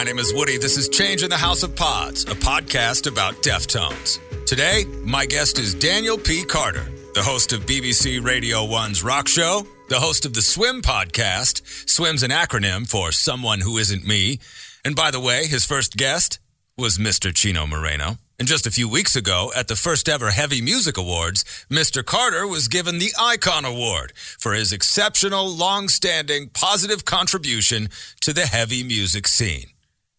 my name is Woody. This is Change in the House of Pods, a podcast about Deftones. Today, my guest is Daniel P. Carter, the host of BBC Radio 1's Rock Show, the host of the S.W.I.M podcast. S.W.I.M's an acronym for Someone Who Isn't Me. And by the way, his first guest was Mr. Chino Moreno. And just a few weeks ago, at the first ever Heavy Music Awards, Mr. Carter was given the Icon Award for his exceptional, long-standing, positive contribution to the heavy music scene.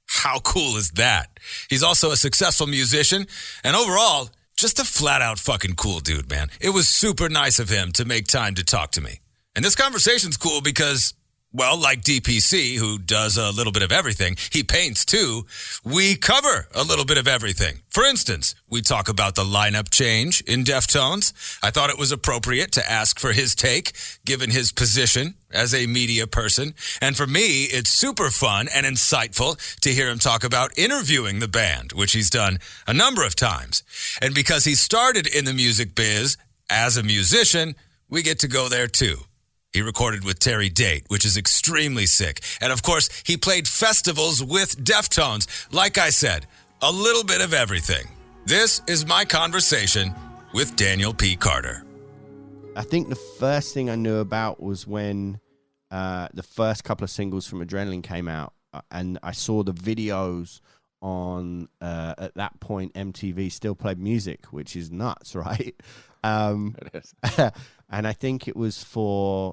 How cool is that? He's also a successful musician, and overall, just a flat-out fucking cool dude, man. It was super nice of him to make time to talk to me. And this conversation's cool because, well, like DPC, who does a little bit of everything, he paints too, we cover a little bit of everything. For instance, we talk about the lineup change in Deftones. I thought it was appropriate to ask for his take, given his position as a media person. And for me, it's super fun and insightful to hear him talk about interviewing the band, which he's done a number of times. And because he started in the music biz as a musician, we get to go there too. He recorded with Terry Date, which is extremely sick. And of course, he played festivals with Deftones. Like I said, a little bit of everything. This is my conversation with Daniel P. Carter. I think the first thing I knew about was when the first couple of singles from Adrenaline came out. And I saw the videos on, at that point, MTV still played music, which is nuts, right? It is. And I think it was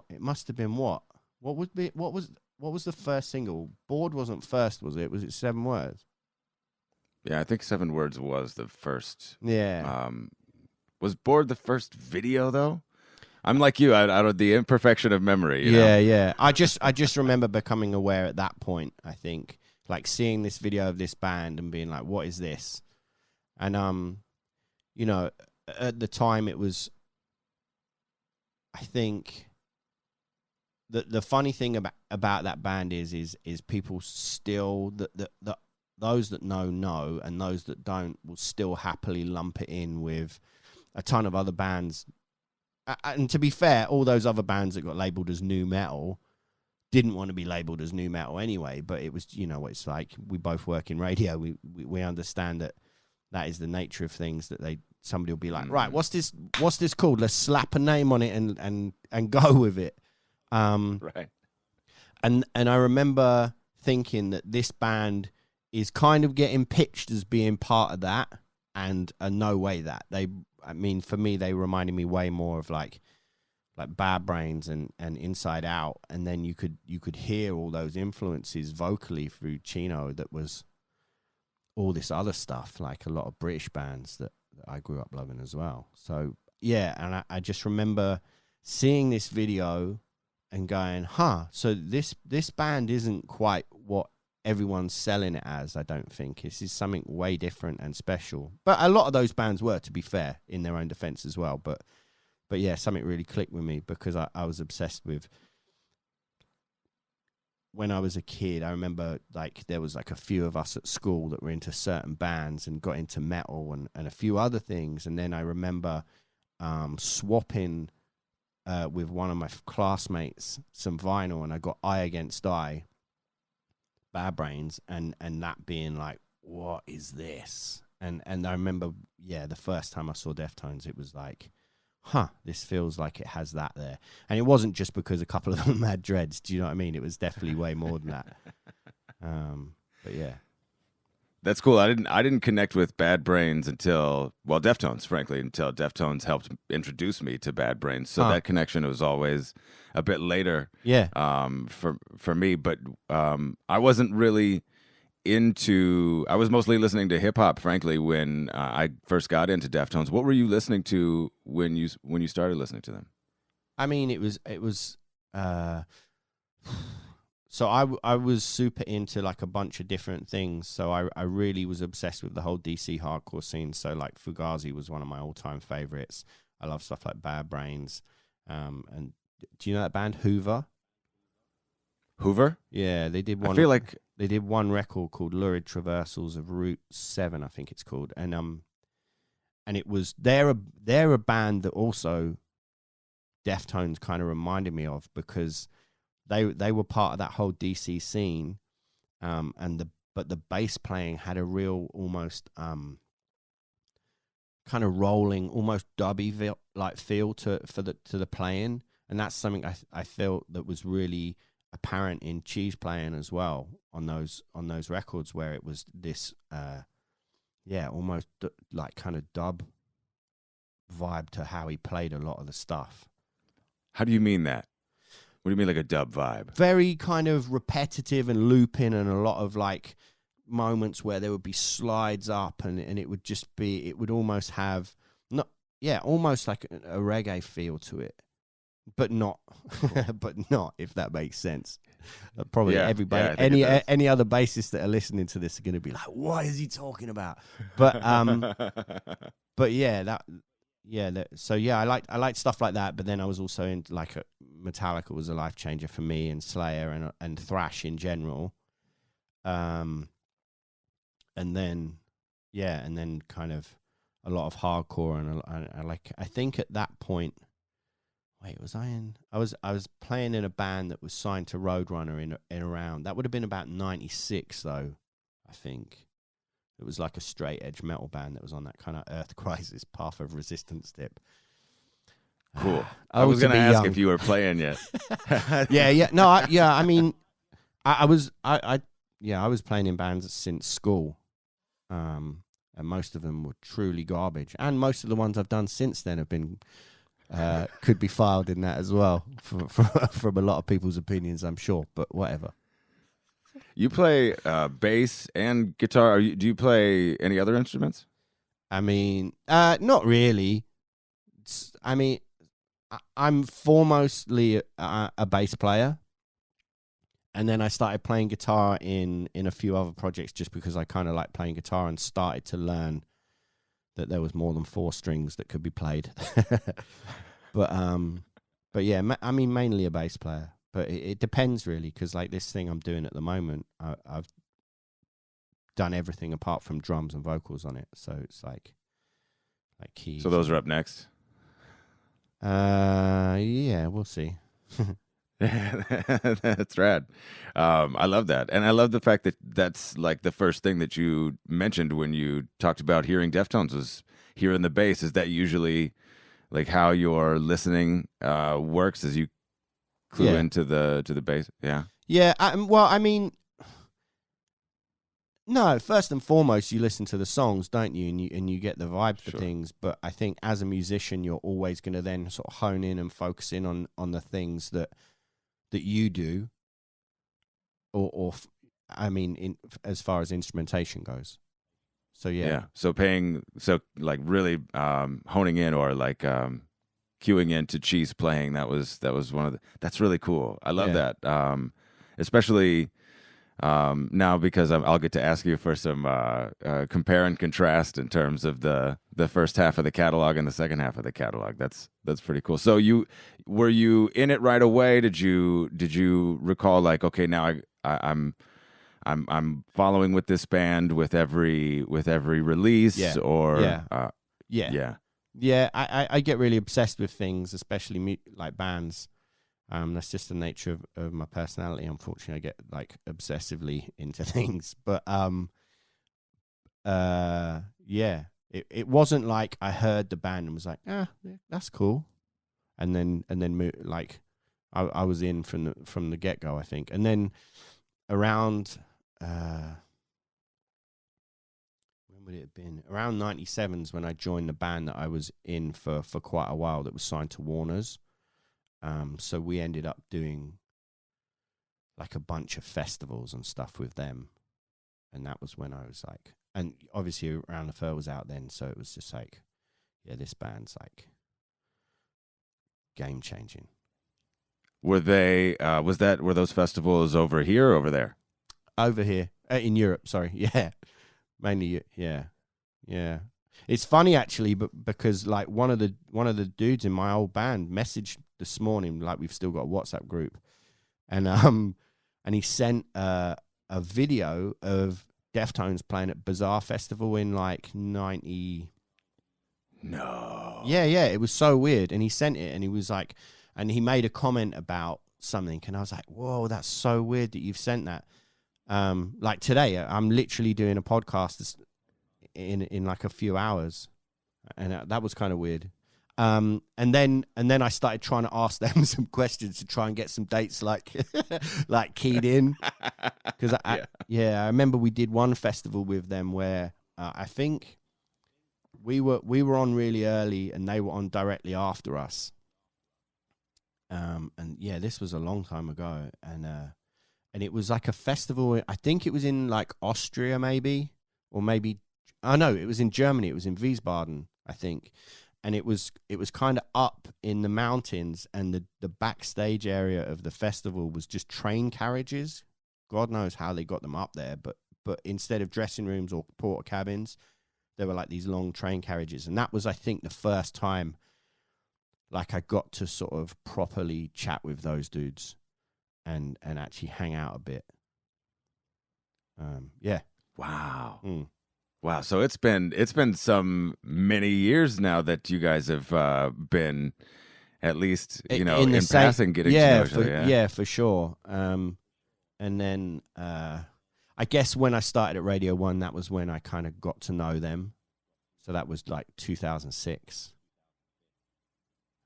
it must have been what was the first single? Bored wasn't first, was it? Was it 7 Words? Yeah, I think 7 Words was the first. Yeah. Was Bored the first video though? I'm like you, out of the imperfection of memory. You know? Yeah. I just remember becoming aware at that point. I think like seeing this video of this band and being like, "What is this?" And you know, at the time it was. I think the funny thing about that band is people still those that know and those that don't will still happily lump it in with a ton of other bands. And to be fair, all those other bands that got labeled as nu metal didn't want to be labeled as nu metal anyway. But it was, you know, it's like we both work in radio. We understand that is the nature of things that somebody will be like, right, what's this called? Let's slap a name on it and go with it. Right. And I remember thinking that this band is kind of getting pitched as being part of that, and no way that for me, they reminded me way more of like Bad Brains and Inside Out, and then you could hear all those influences vocally through Chino that was all this other stuff, like a lot of British bands that I grew up loving as well. So yeah, and I just remember seeing this video and going, so this band isn't quite what everyone's selling it as. I don't think this is something way different and special. But a lot of those bands were, to be fair, in their own defense as well. But yeah, something really clicked with me because I was obsessed with. When I was a kid, I remember like there was like a few of us at school that were into certain bands and got into metal and a few other things. And then I remember swapping with one of my classmates some vinyl, and I got Eye Against Eye, Bad Brains, and that being like, what is this? And I remember, the first time I saw Deftones, it was like, this feels like it has that there. And it wasn't just because a couple of them had dreads. Do you know what I mean? It was definitely way more than that. But yeah. That's cool. I didn't connect with Bad Brains until Deftones, frankly, until Deftones helped introduce me to Bad Brains. So that connection was always a bit later. Yeah. For me, but I wasn't really I was mostly listening to hip hop, frankly, when I first got into Deftones. What were you listening to when you started listening to them? I mean, it was so I was super into like a bunch of different things. So I really was obsessed with the whole DC hardcore scene. So like Fugazi was one of my all-time favorites. I love stuff like Bad Brains. And do you know that band Hoover? Yeah, they did one. I feel like they did one record called Lurid Traversals of Route 7, I think it's called. And it was they're a band that also Deftones kind of reminded me of, because they were part of that whole DC scene, and but the bass playing had a real almost kind of rolling, almost dubby feel to the playing, and that's something I felt that was really apparent in Cheese playing as well on those records, where it was this almost like kind of dub vibe to how he played a lot of the stuff. How do you mean that? What do you mean, like a dub vibe? Very kind of repetitive and looping, and a lot of like moments where there would be slides up, and it would just be, it would almost have almost like a reggae feel to it, but not but not, if that makes sense. Probably everybody, any other bassists that are listening to this are going to be like, what is he talking about? But I liked stuff like that. But then I was also in like Metallica was a life changer for me, and Slayer and thrash in general. And then kind of a lot of hardcore, and I think at that point, was I in? I was playing in a band that was signed to Roadrunner in around, that would have been about 96 though, I think. It was like a straight edge metal band that was on that kind of Earth Crisis Path of Resistance dip. Cool. I was going to ask if you were playing yet. I mean, I was playing in bands since school. And most of them were truly garbage. And most of the ones I've done since then have been, could be filed in that as well, from a lot of people's opinions, I'm sure, but whatever. You play bass and guitar. Do you play any other instruments? I mean, not really. I mean, I'm foremostly a bass player. And then I started playing guitar in a few other projects, just because I kind of like playing guitar, and started to learn that there was more than 4 strings that could be played. But yeah, I mean, mainly a bass player. But it depends really, because like this thing I'm doing at the moment, I've done everything apart from drums and vocals on it. So it's like keys. So those are up next? Yeah, we'll see. That's rad. I love that. And I love the fact that that's like the first thing that you mentioned when you talked about hearing Deftones, was hearing the bass. Is that usually like how your listening works, as you clue into the bass? Yeah. I mean, no, first and foremost, you listen to the songs, don't you? And you get the vibe for things. But I think as a musician, you're always going to then sort of hone in and focus in on the things that you do, or as far as instrumentation goes. So yeah. So like really honing in, or like cueing into Cheese playing. That was one of that's really cool. I love that. Especially now, because I'll get to ask you for some compare and contrast in terms of the first half of the catalog and the second half of the catalog. That's pretty cool. So were you in it right away? Did you recall like, okay, now I'm following with this band with every release? I get really obsessed with things, especially like bands. That's just the nature of my personality. Unfortunately, I get like obsessively into things. But it wasn't like I heard the band and was like, that's cool, and then like I was in from the get go, I think. And then around when would it have been? Around 97's when I joined the band that I was in for quite a while, that was signed to Warner's. So we ended up doing like a bunch of festivals and stuff with them. And that was when I was like, and obviously Around the Fur was out then. So it was just like, yeah, this band's like game changing. Were they, were those festivals over here or over there? Over here, in Europe, sorry. Yeah. Mainly, yeah. It's funny actually, but because like one of the dudes in my old band messaged this morning, like we've still got a WhatsApp group, and he sent a video of Deftones playing at Bazaar Festival in like 90. No. Yeah, it was so weird, and he sent it, and he was like, and he made a comment about something, and I was like, whoa, that's so weird that you've sent that. Like today, I'm literally doing a podcast in like a few hours, and that was kind of weird. And then I started trying to ask them some questions to try and get some dates like like keyed in, because I remember we did one festival with them where I think we were on really early and they were on directly after us. And yeah, this was a long time ago, and it was like a festival. I think it was in like Austria, maybe, or maybe. Oh no, it was in Germany. It was in Wiesbaden, I think. And it was kind of up in the mountains, and the backstage area of the festival was just train carriages. God knows how they got them up there, but instead of dressing rooms or porta cabins, there were like these long train carriages. And that was, I think, the first time like I got to sort of properly chat with those dudes and actually hang out a bit. Yeah. Wow. Mm. Wow. So it's been some many years now that you guys have been, at least, you know, in passing, getting to know each other. Yeah, for sure. And then I guess when I started at Radio 1, that was when I kind of got to know them. So that was like 2006.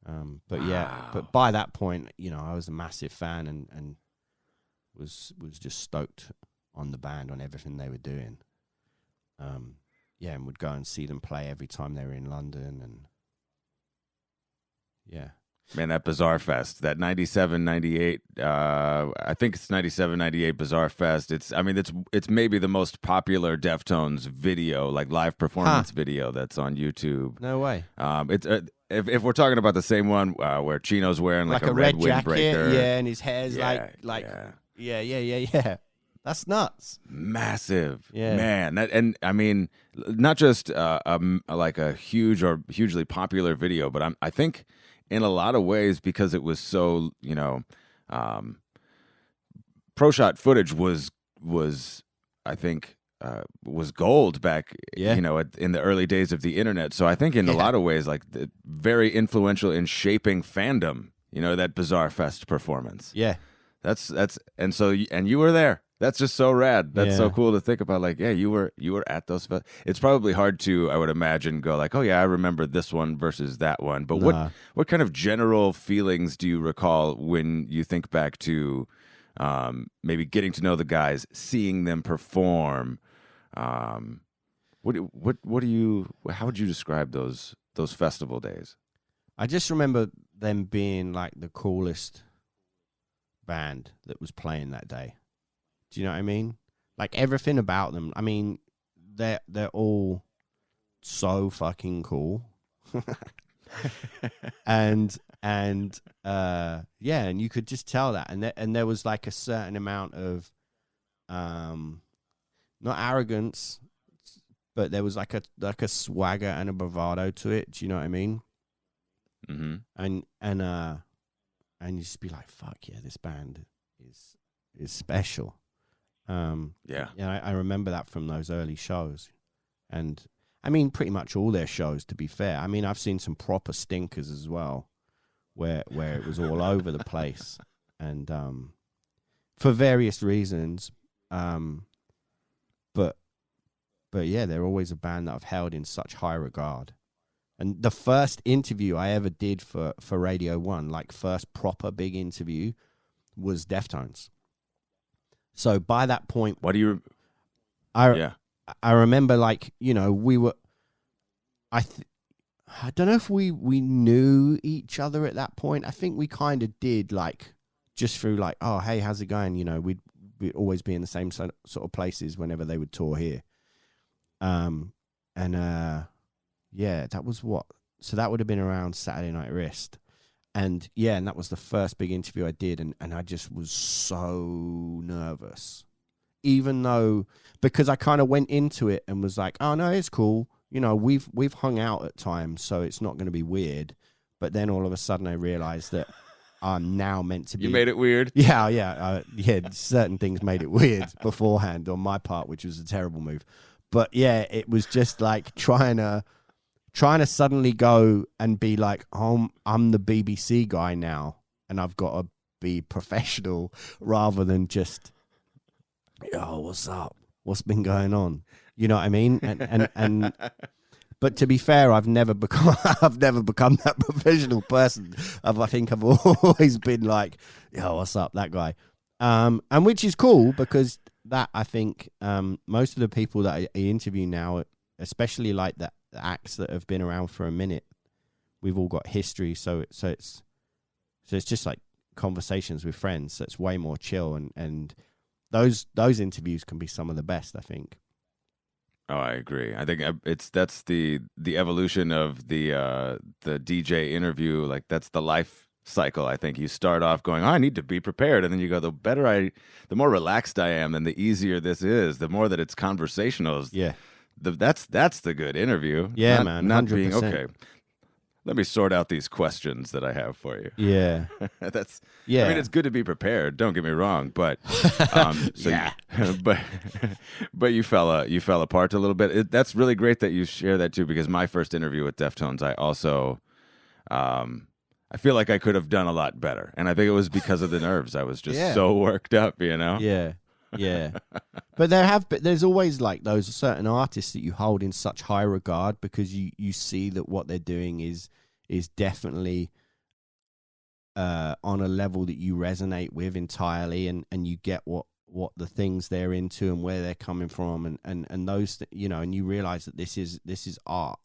But wow. yeah, but by that point, you know, I was a massive fan and was just stoked on the band, on everything they were doing. Yeah, and would go and see them play every time they were in London, and yeah. Man, that Bizarre Fest, that 97, 98, I think it's 97, 98 Bizarre Fest. It's maybe the most popular Deftones video, like live performance video that's on YouTube. No way. It's if we're talking about the same one where Chino's wearing like a red windbreaker, yeah, and his hair's yeah. That's nuts. Massive, yeah, man. And I mean, not just like a huge or hugely popular video, but I think in a lot of ways, because it was so, you know, pro shot footage was I think was gold back, you know, in the early days of the internet. So I think in a lot of ways, like very influential in shaping fandom. You know, that Bizarre Fest performance. Yeah, that's and you were there. That's just so rad. That's so cool to think about. Like, yeah, you were at those. It's probably hard to, I would imagine, go like, oh yeah, I remember this one versus that one. But what kind of general feelings do you recall when you think back to maybe getting to know the guys, seeing them perform? How would you describe those festival days? I just remember them being like the coolest band that was playing that day. Do you know what I mean? Like everything about them. I mean, they're all so fucking cool. and yeah, and you could just tell that. And there was like a certain amount of not arrogance, but there was like a swagger and a bravado to it. Do you know what I mean? Mm-hmm. And you just be like, fuck yeah, this band is special. Yeah, I remember that from those early shows, and I mean pretty much all their shows, to be fair. I mean, I've seen some proper stinkers as well, where it was all over the place, and for various reasons. But yeah, they're always a band that I've held in such high regard. And the first interview I ever did for Radio 1, like first proper big interview, was Deftones. So by that point, I remember, like, you know, we were, I don't know if we knew each other at that point. I think we kind of did, like, just through like, oh, hey, how's it going? You know, we'd always be in the same sort of places whenever they would tour here. Yeah, that was what? So that would have been around Saturday Night Wrist. And yeah, and that was the first big interview I did. And I just was so nervous. Even though, because I kind of went into it and was like, oh no, it's cool. You know, we've hung out at times, so it's not going to be weird. But then all of a sudden I realized that I'm now meant to be. You made it weird? Yeah. Certain things made it weird beforehand on my part, which was a terrible move. But yeah, it was just like trying to suddenly go and be like, oh, I'm the BBC guy now, and I've got to be professional rather than just "Yo, what's up? What's been going on?" You know what I mean? And but to be fair, I've never become that professional person. I think I've always been like, "Yo, what's up?" That guy, and which is cool because that I think most of the people that I interview now, especially like the acts that have been around for a minute, we've all got history, so it's just like conversations with friends. So it's way more chill, and those interviews can be some of the best, I think. Oh, I agree. I think that's the evolution of the DJ interview. Like that's the life cycle. I think you start off going, "Oh, I need to be prepared," and then you go, the more relaxed I am, and the easier this is, the more that it's conversational. Yeah, That's the good interview. yeah, not, man, not 100%. being okay. Let me sort out these questions that I have for you. Yeah, That's. yeah. I mean, it's good to be prepared. Don't get me wrong, but Yeah. but you fell apart a little bit. That's really great that you share that too, because my first interview with Deftones, I also, I feel like I could have done a lot better, and I think it was because of the nerves. I was just so worked up, you know. Yeah, yeah. But there's always like those certain artists that you hold in such high regard because you see that what they're doing is definitely on a level that you resonate with entirely, and you get what the things they're into and where they're coming from, and those you know, and you realize that this is art,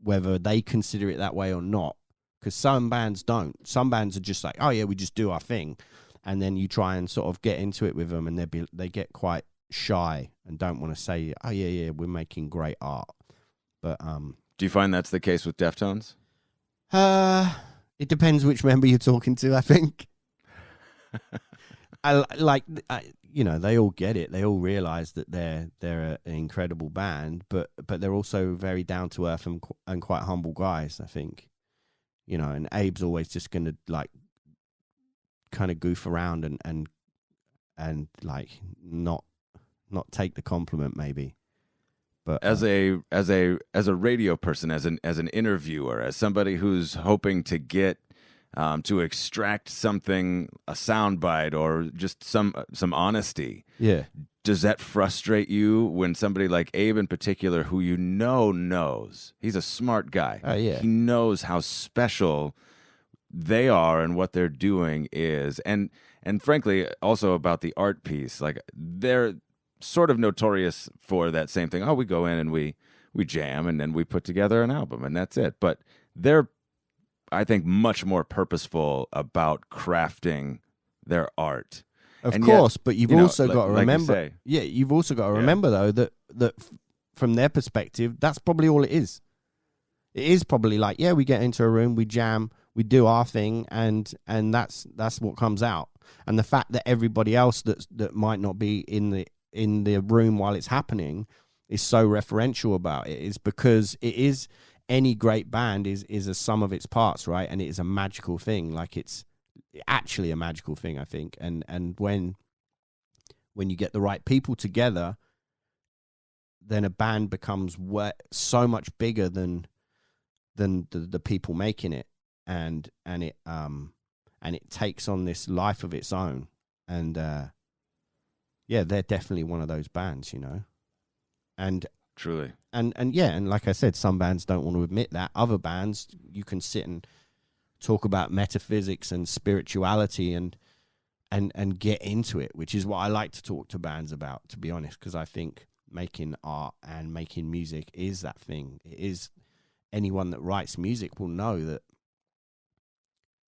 whether they consider it that way or not. Because some bands don't. Some bands are just like, oh yeah, we just do our thing, and then you try and sort of get into it with them, and they get quite shy and don't want to say, oh yeah, we're making great art. But do you find that's the case with Deftones? It depends which member you're talking to, I think. You know, they all get it. They all realize that they're an incredible band, but they're also very down to earth and quite humble guys, I think. You know, and Abe's always just gonna like kind of goof around and like not take the compliment maybe. But as a radio person, as an interviewer, as somebody who's hoping to get to extract something, a soundbite or just some honesty. Yeah. Does that frustrate you when somebody like Abe in particular, who you know knows, he's a smart guy. Oh yeah. He knows how special they are and what they're doing is, and frankly also about the art piece. Like they're sort of notorious for that same thing. Oh, we go in and we jam and then we put together an album and that's it. But they're, I think, much more purposeful about crafting their art. Of and course, yet, but you've you know, also got to like remember. Yeah, you've also got to remember though that from their perspective, that's probably all it is. It is probably like, yeah, we get into a room, we jam, we do our thing, and that's what comes out. And the fact that everybody else that might not be in the room while it's happening is so referential about it is because it is, any great band is a sum of its parts, right? And it is a magical thing. Like it's actually a magical thing, I think. And when you get the right people together, then a band becomes so much bigger than the people making it, and it takes on this life of its own. And yeah, they're definitely one of those bands, you know. And truly. And yeah, and like I said, some bands don't want to admit that. Other bands, you can sit and talk about metaphysics and spirituality and get into it, which is what I like to talk to bands about, to be honest, because I think making art and making music is that thing. It is, anyone that writes music will know that,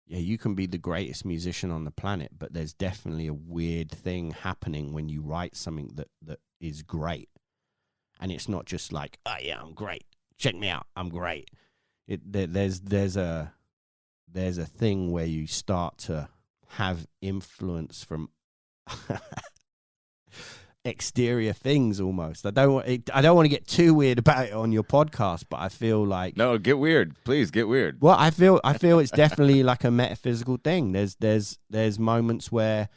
yeah, you can be the greatest musician on the planet, but there's definitely a weird thing happening when you write something that is great. And it's not just like, oh yeah, I'm great. Check me out, I'm great. There's a thing where you start to have influence from exterior things almost. I don't want to get too weird about it on your podcast, but I feel like, no, get weird, please get weird. Well, I feel it's definitely like a metaphysical thing. There's moments where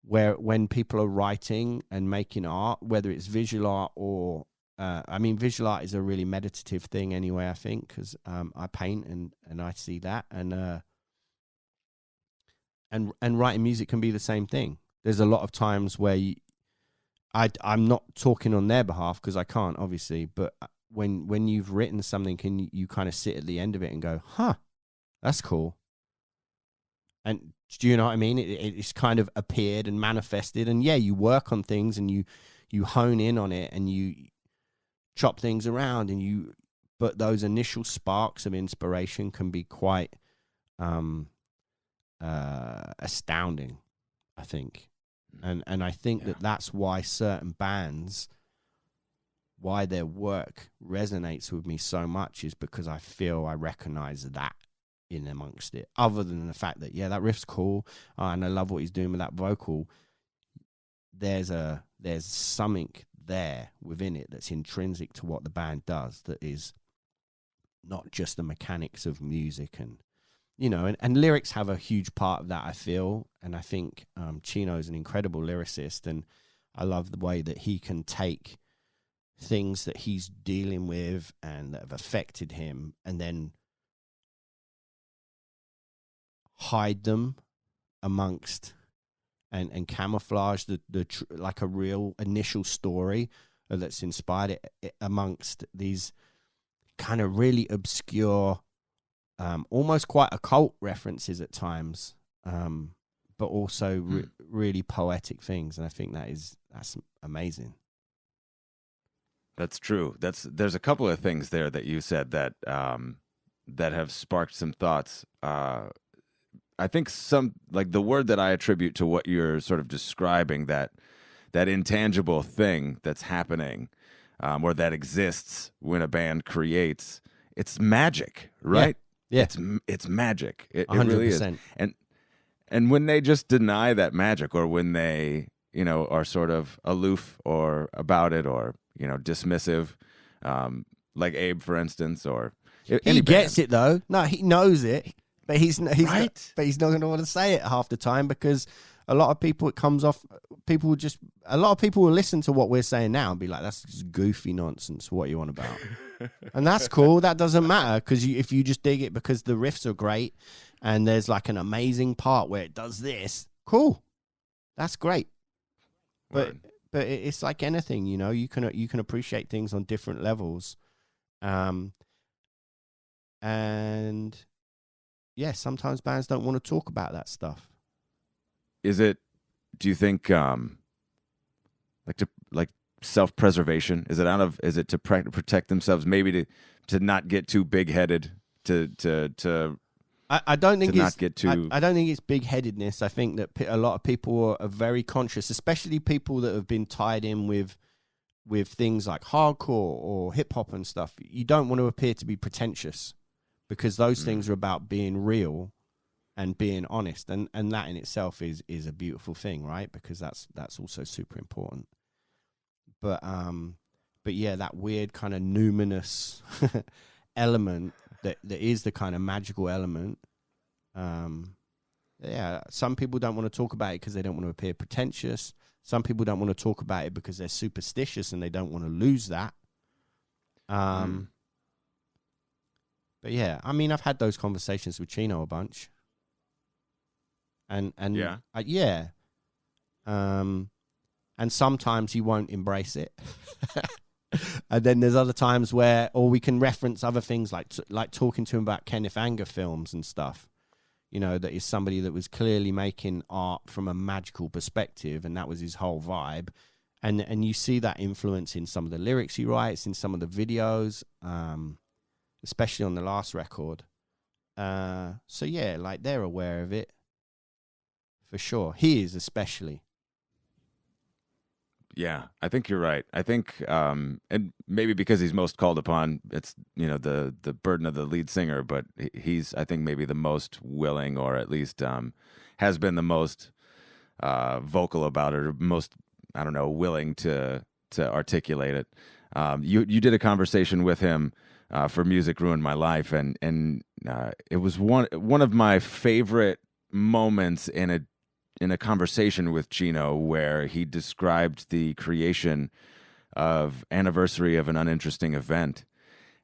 when people are writing and making art, whether it's visual art or visual art is a really meditative thing anyway, I think, because I paint and I see that, and writing music can be the same thing. There's a lot of times where I'm not talking on their behalf because I can't, obviously, but when you've written something and you kind of sit at the end of it and go, huh, that's cool. And do you know what I mean? It's kind of appeared and manifested. And yeah, you work on things and you hone in on it and you chop things around but those initial sparks of inspiration can be quite astounding, I think. And I think that's why certain bands, why their work resonates with me so much, is because I feel I recognize that in amongst it. Other than the fact that, that riff's cool, and I love what he's doing with that vocal. There's something there within it that's intrinsic to what the band does that is not just the mechanics of music and and lyrics have a huge part of that, I feel. And I think Chino's an incredible lyricist, and I love the way that he can take things that he's dealing with and that have affected him and then hide them amongst and camouflage like a real initial story that's inspired it amongst these kind of really obscure, almost quite occult references at times, but also really poetic things. And I think that's amazing. That's true. There's a couple of things there that you said that have sparked some thoughts. I think the word that I attribute to what you're sort of describing, that intangible thing that's happening, or that exists when a band creates, it's magic, right? Yeah. It's magic. It 100%. really is. And when they just deny that magic, or when they, are sort of aloof or about it, or, dismissive, like Abe, for instance, or he gets it though. No, he knows it, but he's right. But he's not going to want to say it half the time, because a lot of people, a lot of people will listen to what we're saying now and be like, that's just goofy nonsense. What are you on about? And that's cool. That doesn't matter, because if you just dig it because the riffs are great and there's like an amazing part where it does this, cool. That's great. But it's like anything, you can appreciate things on different levels. And yeah, sometimes bands don't want to talk about that stuff. Do you think, like self-preservation? Is it to protect themselves, maybe to not get too big-headed, I don't think not get too... I don't think it's big-headedness. I think that a lot of people are very conscious, especially people that have been tied in with things like hardcore or hip-hop and stuff. You don't want to appear to be pretentious, because those things are about being real and being honest, and that in itself is a beautiful thing, right? Because that's also super important. But yeah, that weird kind of numinous element that is the kind of magical element. Yeah, some people don't want to talk about it because they don't want to appear pretentious. Some people don't want to talk about it because they're superstitious and they don't want to lose that. But yeah, I mean, I've had those conversations with Chino a bunch. And yeah. And sometimes he won't embrace it. And then there's other times where, or we can reference other things like talking to him about Kenneth Anger films and stuff. That is somebody that was clearly making art from a magical perspective, and that was his whole vibe. And you see that influence in some of the lyrics he writes, in some of the videos, especially on the last record. So yeah, like they're aware of it. For sure. He is especially. Yeah, I think you're right. I think, and maybe because he's most called upon, it's, the burden of the lead singer, but he's, I think, maybe the most willing, or at least has been the most vocal about it, or most, I don't know, willing to articulate it. You did a conversation with him for Music Ruined My Life, and it was one of my favorite moments in a conversation with Chino, where he described the creation of Anniversary of an Uninteresting Event.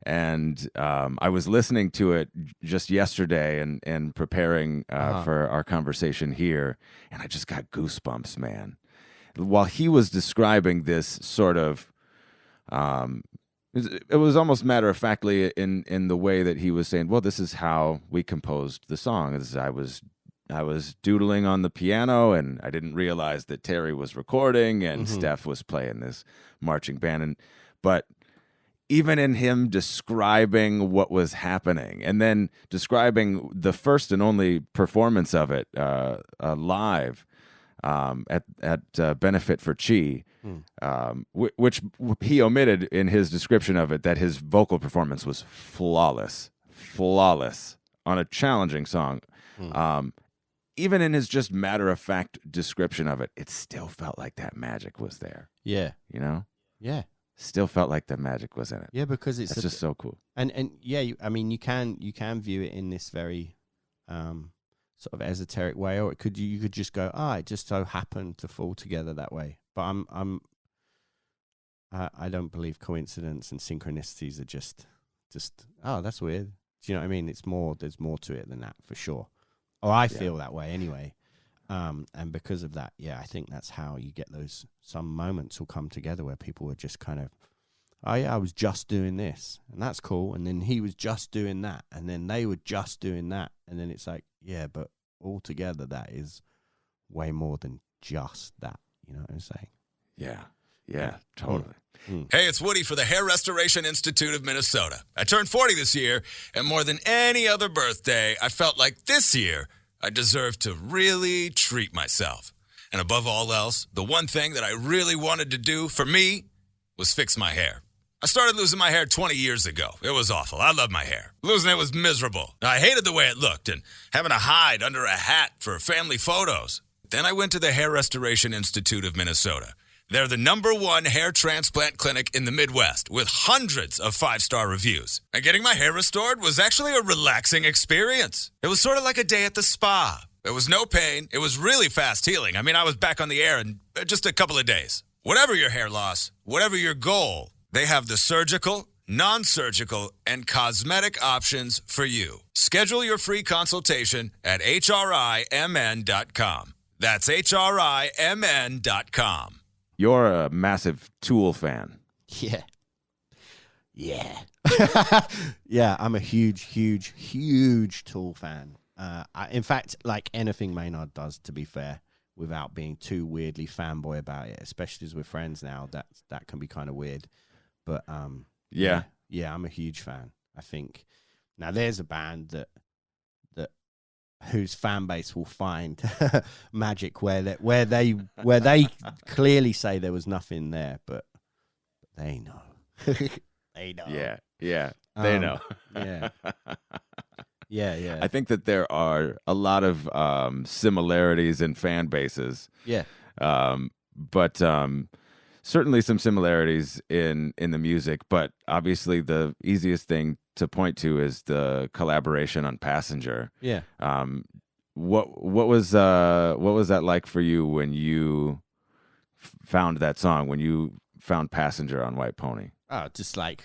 And I was listening to it just yesterday and preparing for our conversation here, and I just got goosebumps, man. while he was describing this sort of, it was almost matter-of-factly in the way that he was saying, well, this is how we composed the song. I was doodling on the piano, and I didn't realize that Terry was recording, and Steph was playing this marching band. But even in him describing what was happening, and then describing the first and only performance of it live at Benefit for Chi, which he omitted in his description of it, that his vocal performance was flawless on a challenging song. Even in his just matter-of-fact description of it, it still felt like that magic was there. Yeah. You know? Yeah. Still felt like the magic was in it. Yeah, because it's just so cool. And yeah, I mean, you can view it in this very sort of esoteric way, or you could just go, it just so happened to fall together that way. But I don't believe coincidence and synchronicities are just that's weird. Do you know what I mean? There's more to it than that, for sure. Or I feel that way anyway. And because of that, I think that's how you get some moments will come together where people are just kind of, I was just doing this, and that's cool. And then he was just doing that, and then they were just doing that. And then it's like, but altogether that is way more than just that. You know what I'm saying? Yeah, totally. Hey, it's Woody for the Hair Restoration Institute of Minnesota. I turned 40 this year, and more than any other birthday, I felt like this year I deserved to really treat myself. And above all else, the one thing that I really wanted to do for me was fix my hair. I started losing my hair 20 years ago. It was awful. I loved my hair. Losing it was miserable. I hated the way it looked and having to hide under a hat for family photos. Then I went to the Hair Restoration Institute of Minnesota. They're the #1 hair transplant clinic in the Midwest with hundreds of 5-star reviews. And getting my hair restored was actually a relaxing experience. It was sort of like a day at the spa. There was no pain. It was really fast healing. I mean, I was back on the air in just a couple of days. Whatever your hair loss, whatever your goal, they have the surgical, non-surgical, and cosmetic options for you. Schedule your free consultation at hrimn.com. That's hrimn.com. You're a massive Tool fan. Yeah. Yeah, I'm a huge Tool fan. In fact, like anything Maynard does, to be fair, without being too weirdly fanboy about it, especially as we're friends now, that can be kind of weird. But yeah, I'm a huge fan. I think now there's a band that whose fan base will find magic where they clearly say there was nothing there, but they know. They know. Yeah, they know. Yeah. I think that there are a lot of similarities in fan bases. Yeah. But certainly some similarities in the music. But obviously, the easiest thing to point to is the collaboration on Passenger. Yeah. What was that like for you when you found that song, when you found Passenger on White Pony? Oh, just like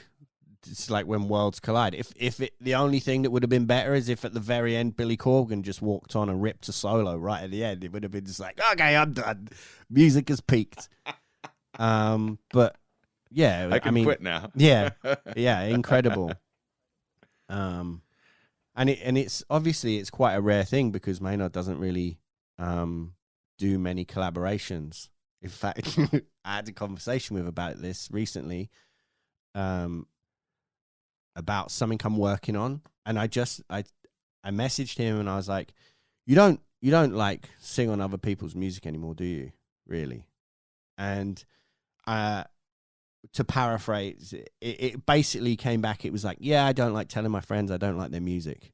when worlds collide. If the only thing that would have been better is if at the very end Billy Corgan just walked on and ripped a solo right at the end, it would have been just like, okay, I'm done. Music has peaked. But yeah, I mean, quit now. Yeah, incredible. And it's obviously it's quite a rare thing because Maynard doesn't really do many collaborations. In fact, I had a conversation with about this recently, about something I'm working on, and I messaged him and I was like, you don't like sing on other people's music anymore, do you? Really? And to paraphrase, it basically came back. It was like, I don't like telling my friends I don't like their music,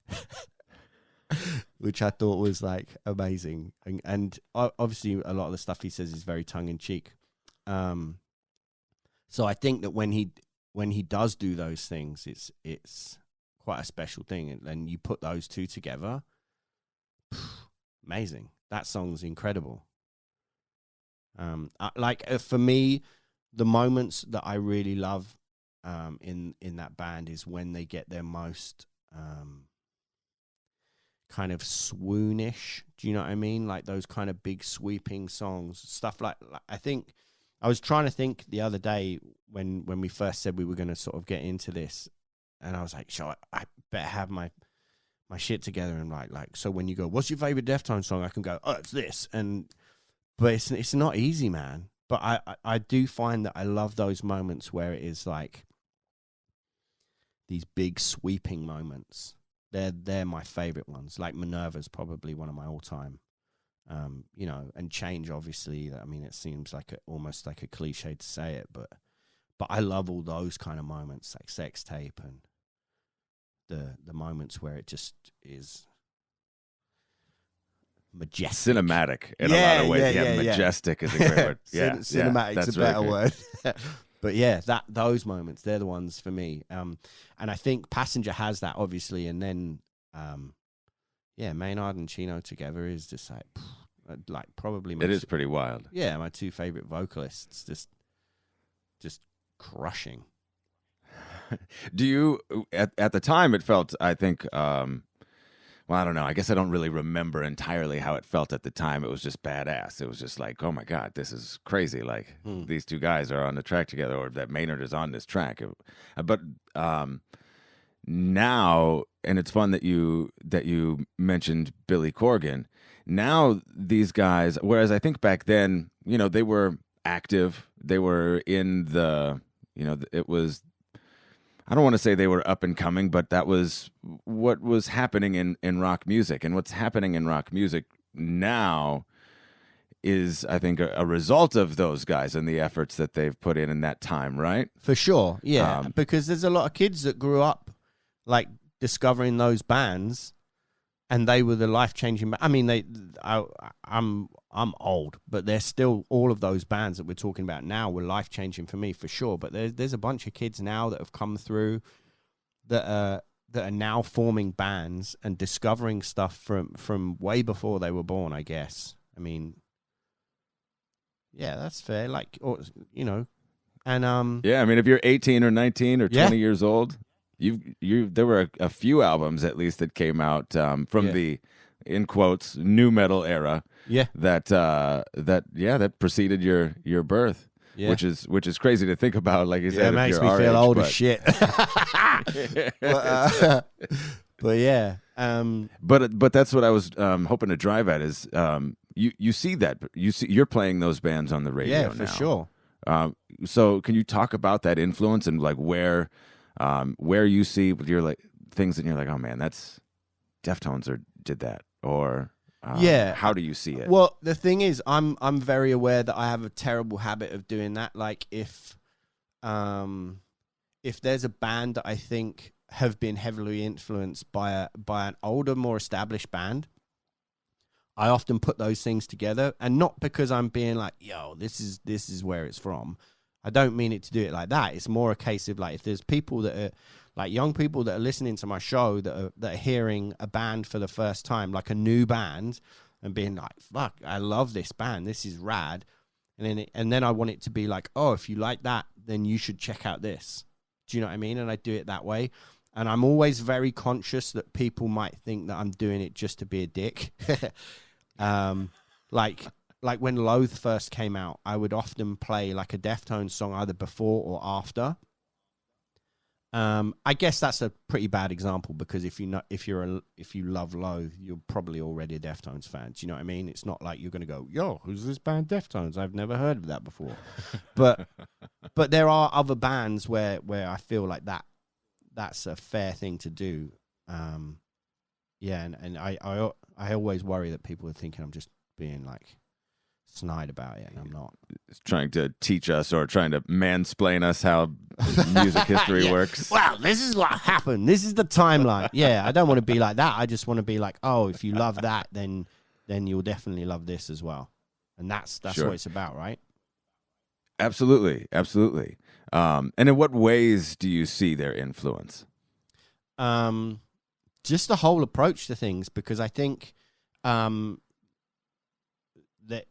which I thought was like amazing. And obviously a lot of the stuff he says is very tongue in cheek. So I think that when he does do those things, it's quite a special thing. And you put those two together, amazing. That song's incredible. For me, the moments that I really love in that band is when they get their most kind of swoonish. Do you know what I mean? Like those kind of big sweeping songs, stuff like I think I was trying to think the other day when we first said we were going to sort of get into this, and I was like, sure, I better have my shit together and like so when you go, what's your favorite Deftones song? I can go, oh, it's this, but it's not easy, man. But I do find that I love those moments where it is like these big sweeping moments. They're my favorite ones. Like Minerva's probably one of my all-time. You know, and Change, obviously. I mean, it seems like almost like a cliche to say it, but I love all those kind of moments, like Sex Tape and the moments where it just is majestic, cinematic in a lot of ways. Yeah, majestic is a great word. Yeah, cinematic's a better really word. But yeah, those moments, they're the ones for me. And I think Passenger has that, obviously, and then Maynard and Chino together is just like probably it is pretty wild. Yeah, my two favorite vocalists, just crushing. Do you at the time it felt, I think, well, I don't know. I guess I don't really remember entirely how it felt at the time. It was just badass. It was just like, oh my God, this is crazy. Like these two guys are on the track together, or that Maynard is on this track. But now, and it's fun that you mentioned Billy Corgan. Now these guys, whereas I think back then, you know, they were active. They were in the, you know, it was, I don't want to say they were up and coming, but that was what was happening in rock music. And what's happening in rock music now is, I think, a result of those guys and the efforts that they've put in that time, right? For sure, yeah. Because there's a lot of kids that grew up, like, discovering those bands, and they were the life-changing. I mean, I'm old, but they're still, all of those bands that we're talking about now were life-changing for me, for sure. But there's a bunch of kids now that have come through that are now forming bands and discovering stuff from way before they were born, I guess. I mean, yeah, that's fair. Like, or, you know, and yeah, I mean, if you're 18 or 19 or 20 years old, there were a few albums at least that came out from the, in quotes, new metal era. Yeah, that preceded your birth. Yeah. Which is crazy to think about. Like you said, it makes me feel old as shit. But yeah, but that's what I was hoping to drive at is you see that you're playing those bands on the radio now. Yeah, for sure. So can you talk about that influence and like where you see with your like things and you're like, oh man, that's Deftones or did that, or how do you see it? Well, the thing is, I'm very aware that I have a terrible habit of doing that. Like if there's a band that I think have been heavily influenced by an older, more established band, I often put those things together, and not because I'm being like, yo, this is where it's from. I don't mean it to do it like that. It's more a case of like, if there's people that are like young people that are listening to my show that are hearing a band for the first time, like a new band, and being like, fuck, I love this band. This is rad. And then I want it to be like, oh, if you like that, then you should check out this. Do you know what I mean? And I do it that way. And I'm always very conscious that people might think that I'm doing it just to be a dick. Like when Loathe first came out, I would often play like a Deftones song either before or after. I guess that's a pretty bad example because if you love Loathe, you're probably already a Deftones fan. Do you know what I mean? It's not like you're going to go, yo, who's this band Deftones? I've never heard of that before. But there are other bands where I feel like that's a fair thing to do. Yeah, and I always worry that people are thinking I'm just being like snide about it, and I'm not. It's trying to teach us or trying to mansplain us how music history works. Well, this is what happened. This is the timeline. Yeah, I don't want to be like that. I just want to be like, oh, if you love that, then you'll definitely love this as well. And that's sure. what it's about, right? Absolutely. And in what ways do you see their influence? Just the whole approach to things, because I think that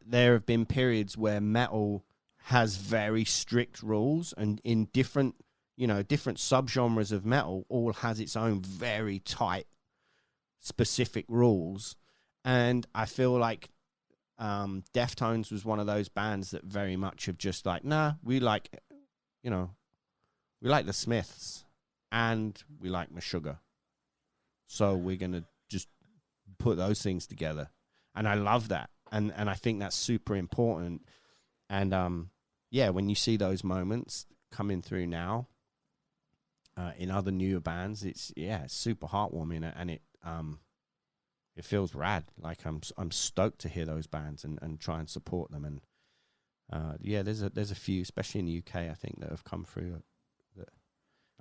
there have been periods where metal has very strict rules, and in different subgenres of metal all has its own very tight specific rules. And I feel like Deftones was one of those bands that very much have just like, nah, we like the Smiths and we like Meshuggah. So we're going to just put those things together. And I love that. And I think that's super important. And when you see those moments coming through now in other newer bands, it's super heartwarming, and it feels rad. Like I'm stoked to hear those bands and try and support them. And there's a few, especially in the UK, I think, that have come through.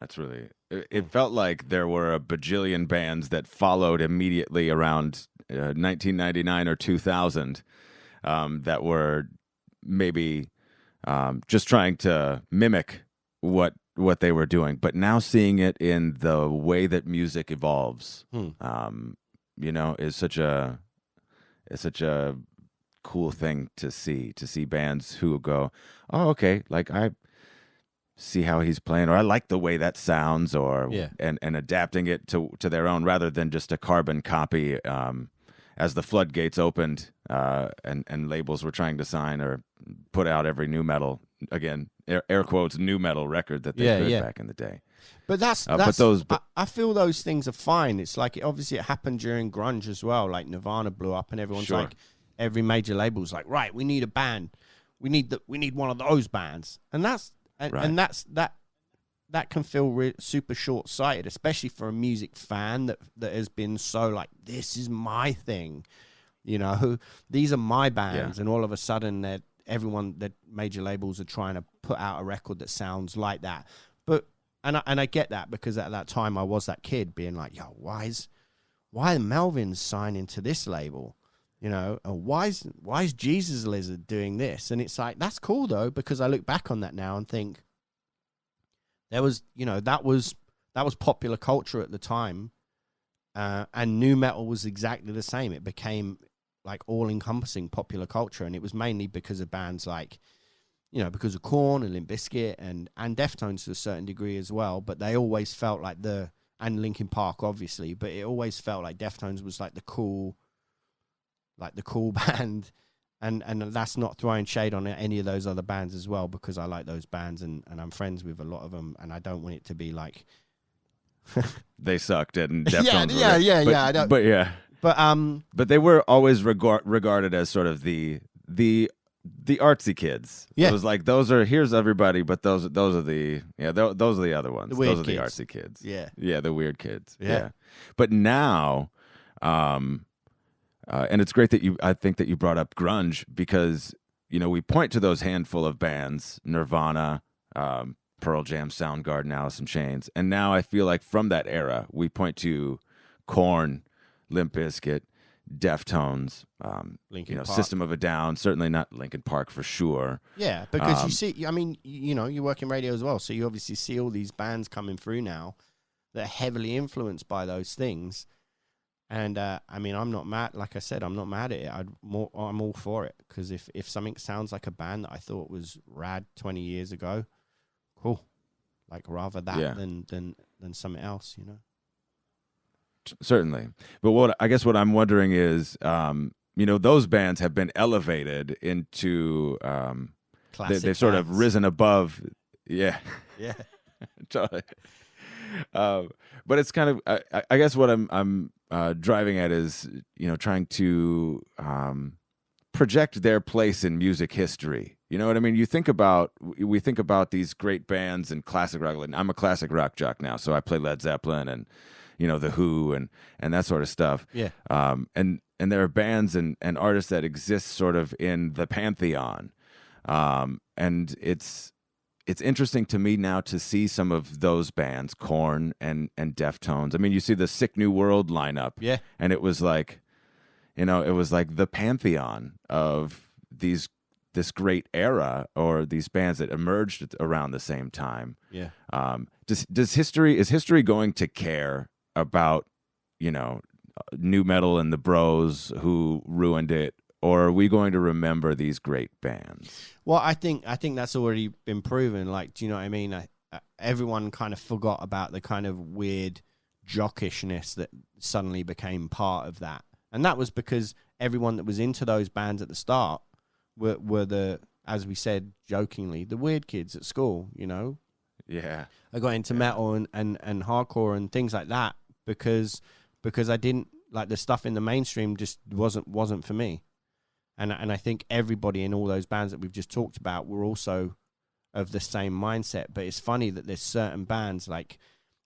That's really. It felt like there were a bajillion bands that followed immediately around 1999 or 2000 that were maybe just trying to mimic what they were doing, but now seeing it in the way that music evolves, is such a cool thing to see bands who go, oh, okay, like I see how he's playing, or I like the way that sounds, or and adapting it to their own rather than just a carbon copy. As the floodgates opened and labels were trying to sign or put out every new metal, again, air quotes, new metal record that they could back in the day. But I feel those things are fine. It's like, obviously it happened during grunge as well. Like Nirvana blew up and everyone's like, every major label's like, right, we need a band. We need one of those bands. And that's that can feel super short-sighted, especially for a music fan that has been so like, this is my thing, these are my bands, and all of a sudden that major labels are trying to put out a record that sounds like that. But and I get that, because at that time I was that kid being like, yo, why are Melvins signing to this label? Or why is Jesus Lizard doing this? And it's like, that's cool though, because I look back on that now and think, there was, that was popular culture at the time, and nu metal was exactly the same. It became like all-encompassing popular culture, and it was mainly because of bands like, because of Korn and Limp Bizkit and Deftones to a certain degree as well. But they always felt like and Linkin Park obviously, but it always felt like Deftones was like the cool band. And that's not throwing shade on any of those other bands as well, because I like those bands and I'm friends with a lot of them, and I don't want it to be like they sucked and Deftones I don't. But they were always regarded as sort of the artsy kids. Yeah. It was like, here's everybody, but those are those are the other ones. Those are the artsy kids. Yeah. Yeah, the weird kids. Yeah. But now and it's great that I think that you brought up grunge, because, we point to those handful of bands, Nirvana, Pearl Jam, Soundgarden, Alice in Chains. And now I feel like from that era, we point to Korn, Limp Bizkit, Deftones, Linkin Park. System of a Down, certainly not Linkin Park for sure. Yeah, because you see, I mean, you work in radio as well, so you obviously see all these bands coming through now that are heavily influenced by those things. And I mean, I'm not mad. Like I said, I'm not mad at it. I'm all for it, because if something sounds like a band that I thought was rad 20 years ago, cool. Like, rather that than something else, Certainly, but what I'm wondering is, those bands have been elevated into they've sort of risen above. Yeah. Totally. But it's kind of, I guess what I'm driving at is, trying to project their place in music history. You know what I mean? We think about these great bands and classic rock. I'm a classic rock jock now, so I play Led Zeppelin and, The Who and that sort of stuff. Yeah. And there are bands and artists that exist sort of in the pantheon. And it's interesting to me now to see some of those bands, Korn and Deftones. I mean, you see the Sick New World lineup, and it was like, the pantheon of this great era, or these bands that emerged around the same time. Yeah. Is history going to care about, new metal and the bros who ruined it? Or are we going to remember these great bands? Well, I think that's already been proven. Like, do you know what I mean? Everyone kind of forgot about the kind of weird jockishness that suddenly became part of that. And that was because everyone that was into those bands at the start were the, as we said jokingly, the weird kids at school, you know? Yeah. I got into metal and hardcore and things like that because I didn't like the stuff in the mainstream, just wasn't for me. And I think everybody in all those bands that we've just talked about were also of the same mindset. But it's funny that there's certain bands, like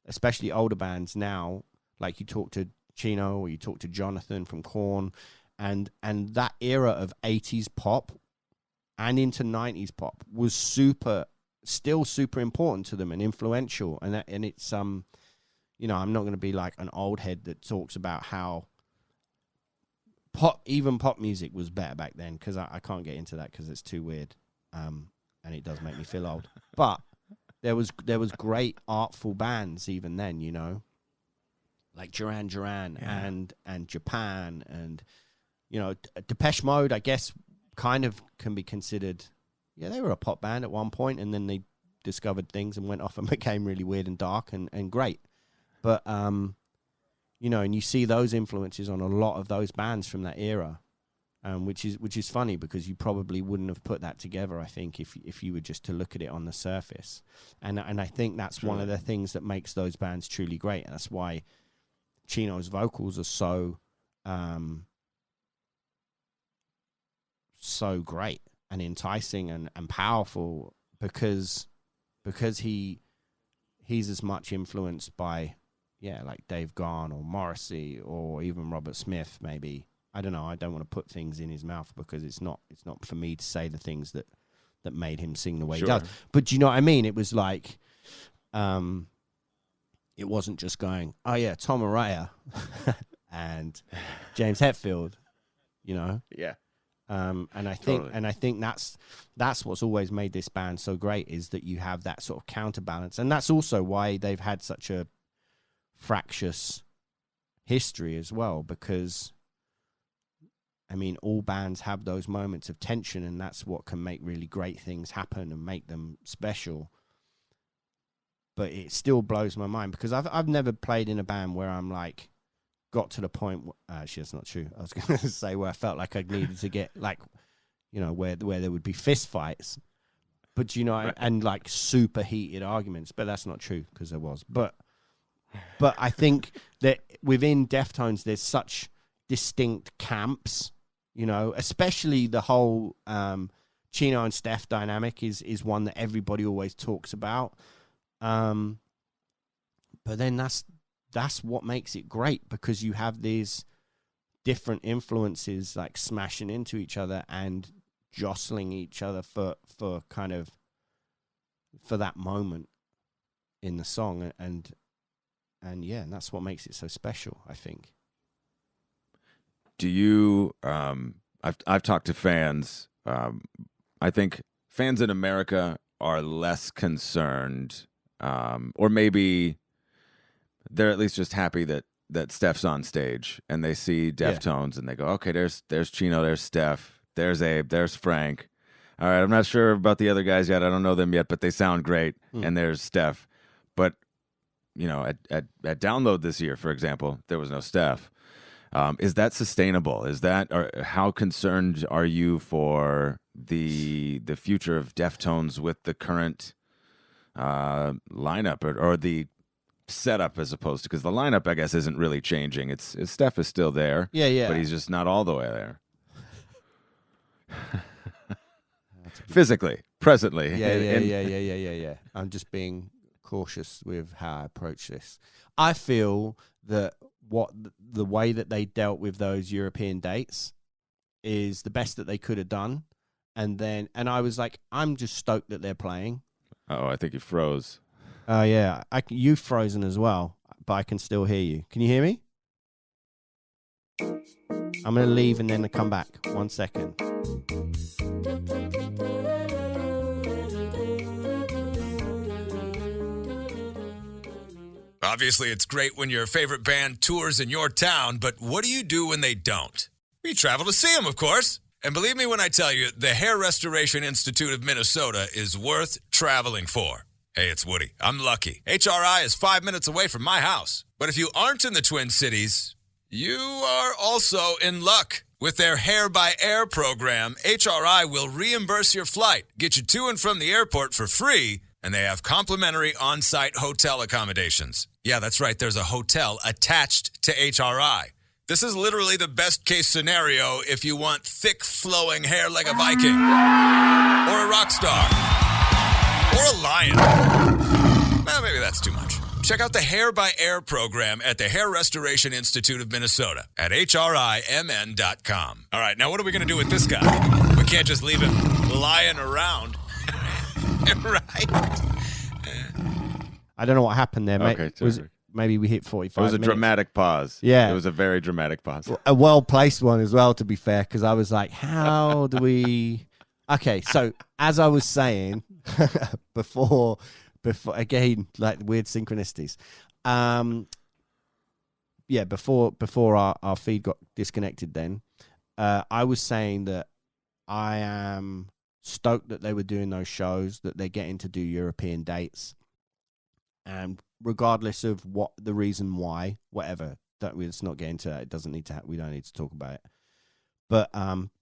especially older bands now, like you talk to Chino or you talk to Jonathan from Korn, and that era of 80s pop and into 90s pop was still super important to them and influential. And it's you know, I'm not going to be like an old head that talks about how even pop music was better back then, because I can't get into that because it's too weird, and it does make me feel old. But there was great artful bands even then, you know, like Duran Duran and Japan, and you know, Depeche Mode, I guess, kind of can be considered. Yeah, they were a pop band at one point, and then they discovered things and went off and became really weird and dark and great. But you know, and you see those influences on a lot of those bands from that era, which is funny because you probably wouldn't have put that together, I think, if you were just to look at it on the surface. And I think that's one of the things that makes those bands truly great. And that's why Chino's vocals are so great and enticing and powerful because he's as much influenced by like Dave Gahan or Morrissey or even Robert Smith, maybe. I don't know. I don't want to put things in his mouth because it's not for me to say the things that made him sing the way he does. But do you know what I mean? It was like, it wasn't just going, oh yeah, Tom Araya and James Hetfield, you know? Yeah. And I think that's what's always made this band so great, is that you have that sort of counterbalance. And that's also why they've had such a fractious history as well, because I mean, all bands have those moments of tension, and that's what can make really great things happen and make them special. But it still blows my mind because I've never played in a band where I'm like, got to the point. Actually, that's not true. I was going to say where I felt like I needed to get, like, you know, where there would be fist fights, but you know, right. And like super heated arguments. But that's not true because there was. But I think that within Deftones, there's such distinct camps. You know, especially the whole Chino and Steph dynamic is one that everybody always talks about. But then that's what makes it great, because you have these different influences like smashing into each other and jostling each other for that moment in the song, and that's what makes it so special, I think. Do you I've talked to fans. I think fans in America are less concerned, or maybe they're at least just happy that Steph's on stage and they see Deftones and they go, okay, there's Chino, there's Steph, there's Abe, there's Frank. All right, I'm not sure about the other guys yet. I don't know them yet, but they sound great. And there's Steph. But you know, at Download this year, for example, there was no Steph. Is that sustainable? Or how concerned are you for the future of Deftones with the current lineup or the setup, as opposed to, because the lineup, I guess, isn't really changing. It's Steph is still there, but he's just not all the way there. Physically, presently. Yeah. I'm just being cautious with how I approach this. I feel that the way that they dealt with those European dates is the best that they could have done. And I was like, I'm just stoked that they're playing. Oh, I think you froze. Oh, yeah. You've frozen as well, but I can still hear you. Can you hear me? I'm going to leave and then come back. 1 second. Obviously, it's great when your favorite band tours in your town, but what do you do when they don't? We travel to see them, of course. And believe me when I tell you, the Hair Restoration Institute of Minnesota is worth traveling for. Hey, it's Woody. I'm lucky. HRI is 5 minutes away from my house. But if you aren't in the Twin Cities, you are also in luck. With their Hair by Air program, HRI will reimburse your flight, get you to and from the airport for free, and they have complimentary on-site hotel accommodations. Yeah, that's right. There's a hotel attached to HRI. This is literally the best case scenario if you want thick, flowing hair like a Viking, or a rock star, or a lion. Well, maybe that's too much. Check out the Hair by Air program at the Hair Restoration Institute of Minnesota at HRIMN.com. All right, now what are we going to do with this guy? We can't just leave him lying around. Right? I don't know what happened there, mate. Okay, Maybe we hit 45 It was a minutes. dramatic pause. Yeah. It was a very dramatic pause. A well-placed one as well, to be fair, because I was like, how do we... Okay, so as I was saying before again, like weird synchronicities. Before our feed got disconnected then, I was saying that I am stoked that they were doing those shows, that they're getting to do European dates. And regardless of what the reason why, whatever, let's not get into that. It doesn't need to. We don't need to talk about it. But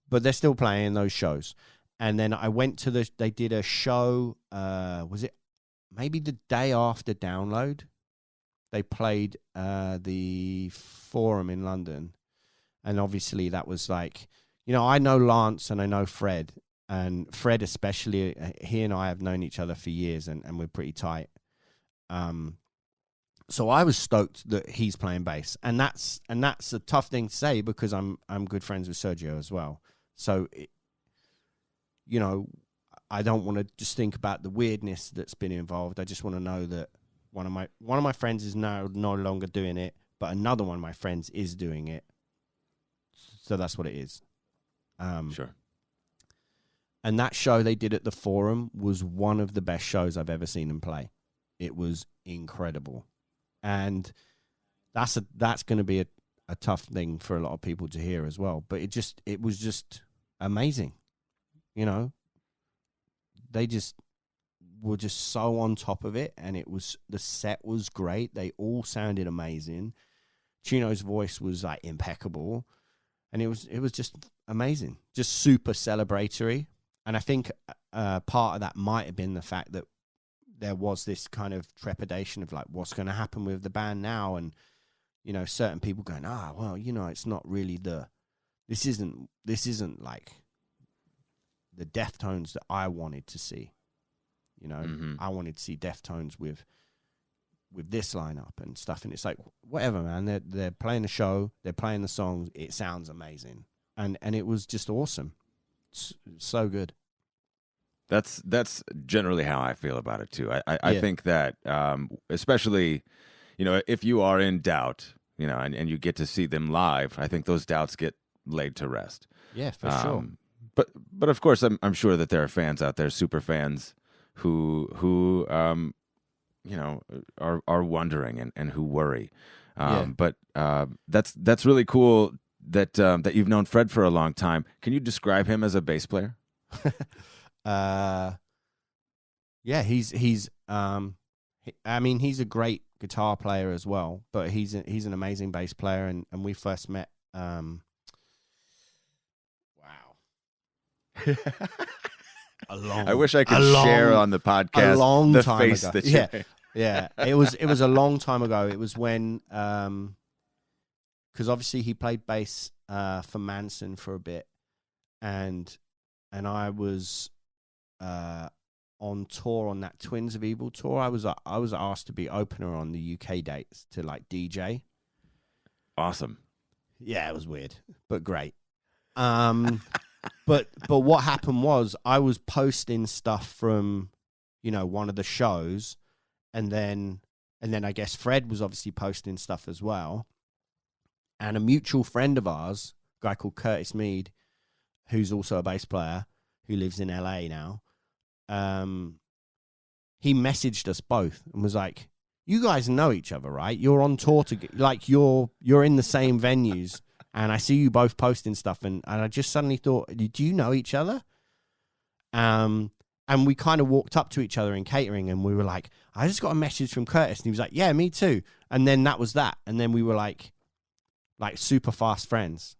they're still playing those shows. And then I went to they did a show. Was it maybe the day after Download? They played the Forum in London, and obviously that was like, I know Lance and I know Fred, and Fred especially. He and I have known each other for years, and we're pretty tight. So I was stoked that he's playing bass, and that's a tough thing to say because I'm good friends with Sergio as well. So, I don't want to just think about the weirdness that's been involved. I just want to know that one of my friends is now no longer doing it, but another one of my friends is doing it. So that's what it is. Sure. And that show they did at the Forum was one of the best shows I've ever seen them play. It was incredible. And that's going to be a tough thing for a lot of people to hear as well. But it was just amazing. They just were just so on top of it, and the set was great. They all sounded amazing. Chino's voice was like impeccable, and it was just amazing, just super celebratory. And I think part of that might have been the fact that there was this kind of trepidation of like, what's going to happen with the band now, and certain people going, it's not really this isn't like the Deftones that I wanted to see. I wanted to see Deftones with this lineup and stuff, and it's like, whatever, man. They're playing the show, they're playing the songs. It sounds amazing, and it was just awesome. It's so good. That's generally how I feel about it too. I think that especially, if you are in doubt, and you get to see them live, I think those doubts get laid to rest. Yeah, for sure. But of course, I'm sure that there are fans out there, super fans, who are wondering and who worry. But that's really cool that you've known Fred for a long time. Can you describe him as a bass player? He's he's a great guitar player as well, but he's an amazing bass player, and we first met I wish I could share on the podcast a long the time face ago. that you made. Yeah, it was a long time ago. It was when because obviously he played bass for Manson for a bit, and I was on tour on that Twins of Evil tour. I was asked to be opener on the UK dates to like DJ. Awesome. Yeah, it was weird, but great. But what happened was I was posting stuff from, one of the shows, and then I guess Fred was obviously posting stuff as well. And a mutual friend of ours, a guy called Curtis Mead, who's also a bass player, who lives in LA now, he messaged us both and was like, "You guys know each other, right? You're on tour you're in the same venues, and I see you both posting stuff." And I just suddenly thought, "Did you know each other?" And And we kind of walked up to each other in catering, and we were like, I just got a message from Curtis. And he was like, yeah, me too. And then that was that. And then we were like super fast friends.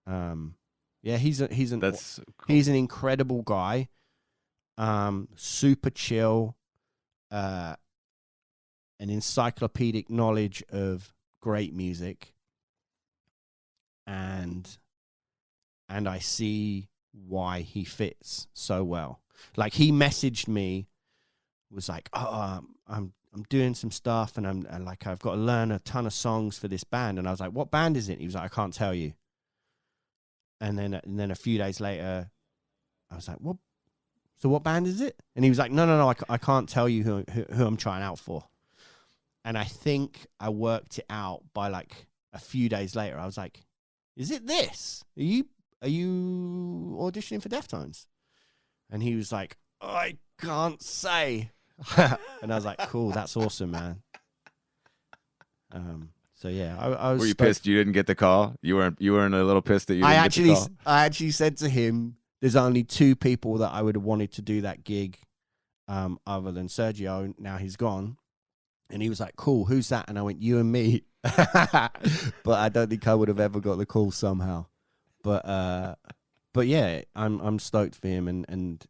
Yeah, he's an incredible guy. Super chill, an encyclopedic knowledge of great music. And I see why he fits so well. Like, he messaged me, was like, I'm doing some stuff, and I've got to learn a ton of songs for this band. And I was like, what band is it? He was like, I can't tell you. And then a few days later, I was like, what? So what band is it? And he was like, no, I can't tell you who I'm trying out for. And I think I worked it out by like a few days later. I was like, is it this? Are you auditioning for Deftones? And he was like, I can't say. And I was like, cool, that's awesome, man. So yeah, I was. Were you pissed you didn't get the call? You weren't a little pissed that you didn't get the call? I actually said to him, there's only 2 people that I would have wanted to do that gig, other than Sergio. Now he's gone. And he was like, cool, who's that? And I went, you and me. But I don't think I would have ever got the call somehow. But yeah, I'm stoked for him, and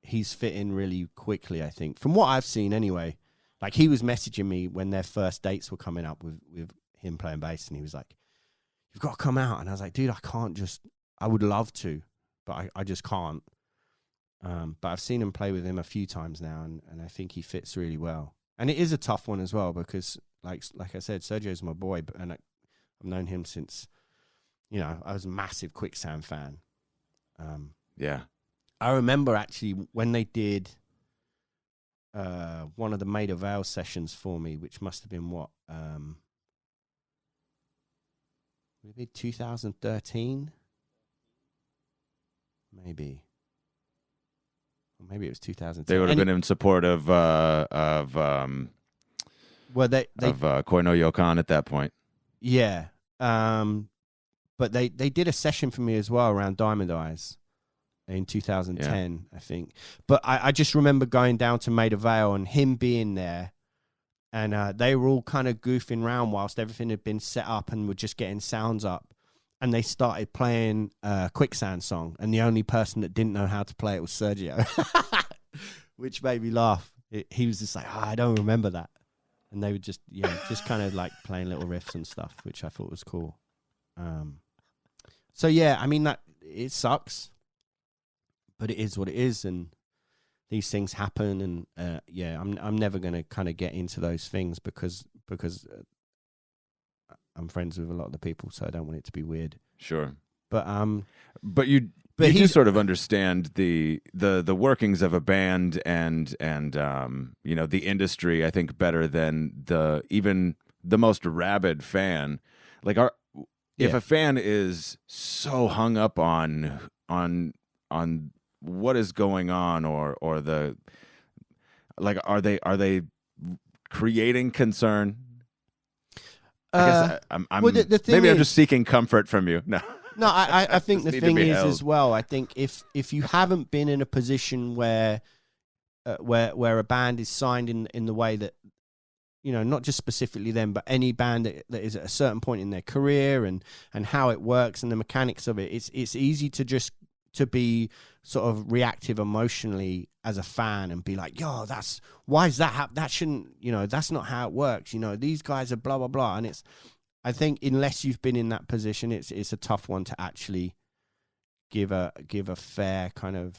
he's fit in really quickly, I think. From what I've seen anyway. Like, he was messaging me when their first dates were coming up with him playing bass, and he was like, you've got to come out. And I was like, dude, I would love to, but I just can't. But I've seen him play with him a few times now, and I think he fits really well. And it is a tough one as well, because like I said, Sergio's my boy, and I've known him since, I was a massive Quicksand fan. Yeah. I remember actually when they did one of the Maida Vale sessions for me, which must have been what, maybe 2013, maybe it was 2010. They would have been in support of Koino Yokan at that point. Yeah, but they did a session for me as well around Diamond Eyes in 2010, I think. But I just remember going down to Maida Vale and him being there, and they were all kind of goofing around whilst everything had been set up and were just getting sounds up. And they started playing a Quicksand song, and the only person that didn't know how to play it was Sergio, which made me laugh. He was just like, I don't remember that. And they were just kind of like playing little riffs and stuff, which I thought was cool. So yeah, I mean, that it sucks, but it is what it is, and these things happen. And yeah, I'm never gonna kind of get into those things because I'm friends with a lot of the people, so I don't want it to be weird. Sure, but you do sort of understand the workings of a band and the industry, I think, better than even the most rabid fan. Like, if a fan is so hung up on what is going on, or the, like, are they creating concern? I guess I'm just seeking comfort from you. No, I think the thing is as well. I think if you haven't been in a position where a band is signed in the way that, not just specifically them, but any band that is at a certain point in their career and how it works and the mechanics of it, it's easy to be sort of reactive emotionally as a fan and be like, yo, why is that that shouldn't, that's not how it works. These guys are blah, blah, blah. And I think unless you've been in that position, it's a tough one to actually give a fair kind of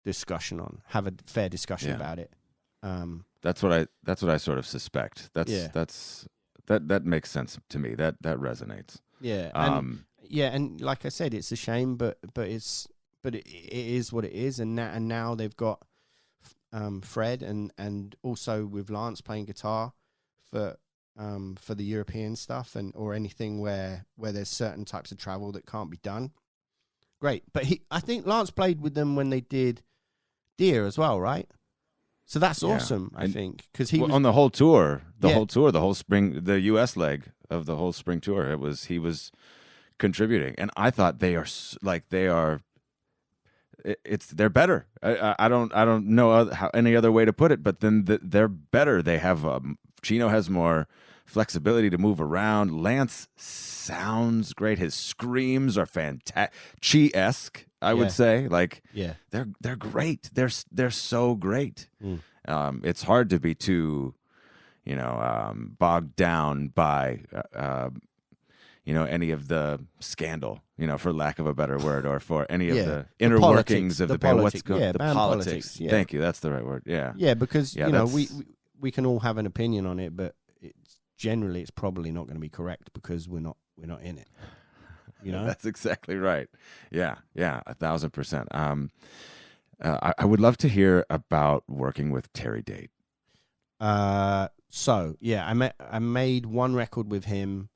discussion on, have a fair discussion about it. That's what I sort of suspect. That makes sense to me. That resonates. Yeah. And like I said, it's a shame, but it is what it is. And now they've got Fred and also with Lance playing guitar for the European stuff or anything where there's certain types of travel that can't be done. Great. But I think Lance played with them when they did Deer as well, right? So that's awesome, I think, because he was on the whole tour, the whole spring, the U.S. leg of the whole spring tour. He was contributing, and I thought they are they're better. I don't know how any other way to put it. But then they're better. They have Chino has more flexibility to move around. Lance sounds great. His screams are fantastic. Chi-esque, I would say. Like, they're great. They're so great. It's hard to be too, bogged down by, any of the scandal, for lack of a better word, or for any of the inner workings of the band. What's going? The politics. Yeah. Thank you. That's the right word. Yeah. Yeah, because we can all have an opinion on it, but generally it's probably not going to be correct because we're not in it. That's exactly right. Yeah, 1,000%. I would love to hear about working with Terry Date. I made one record with him,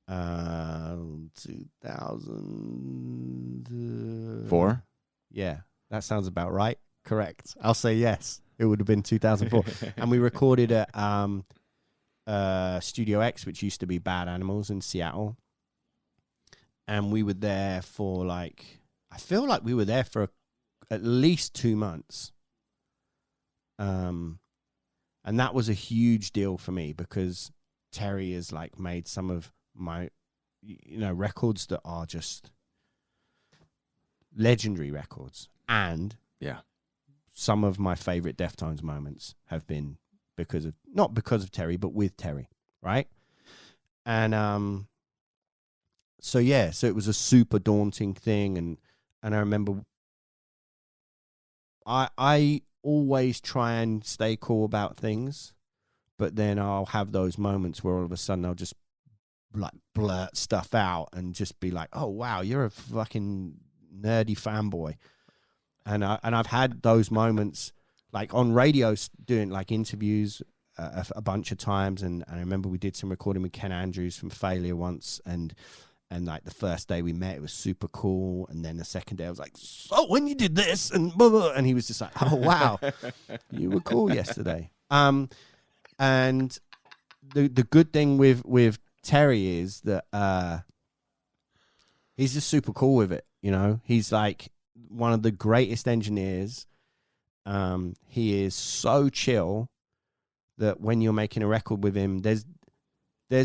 2004. Yeah, that sounds about right. Correct. I'll say yes. It would have been 2004, and we recorded at Studio X, which used to be Bad Animals in Seattle. And we were there for I feel like we were there for at least 2 months. And that was a huge deal for me because Terry has made some of my, records that are just legendary records. And some of my favorite Deftones moments have been not because of Terry, but with Terry, right? And so it was a super daunting thing, and I remember I always try and stay cool about things, but then I'll have those moments where all of a sudden I'll just blurt stuff out and just be like, "Oh wow, you're a fucking nerdy fanboy," and I've had those moments. On radio, doing interviews a bunch of times, and I remember we did some recording with Ken Andrews from Failure once, and the first day we met, it was super cool, and then the second day I was like, "So when you did this," and blah, blah, and he was just like, "Oh wow, you were cool yesterday." And the good thing with Terry is that he's just super cool with it. He's one of the greatest engineers. He is so chill that when you're making a record with him, there's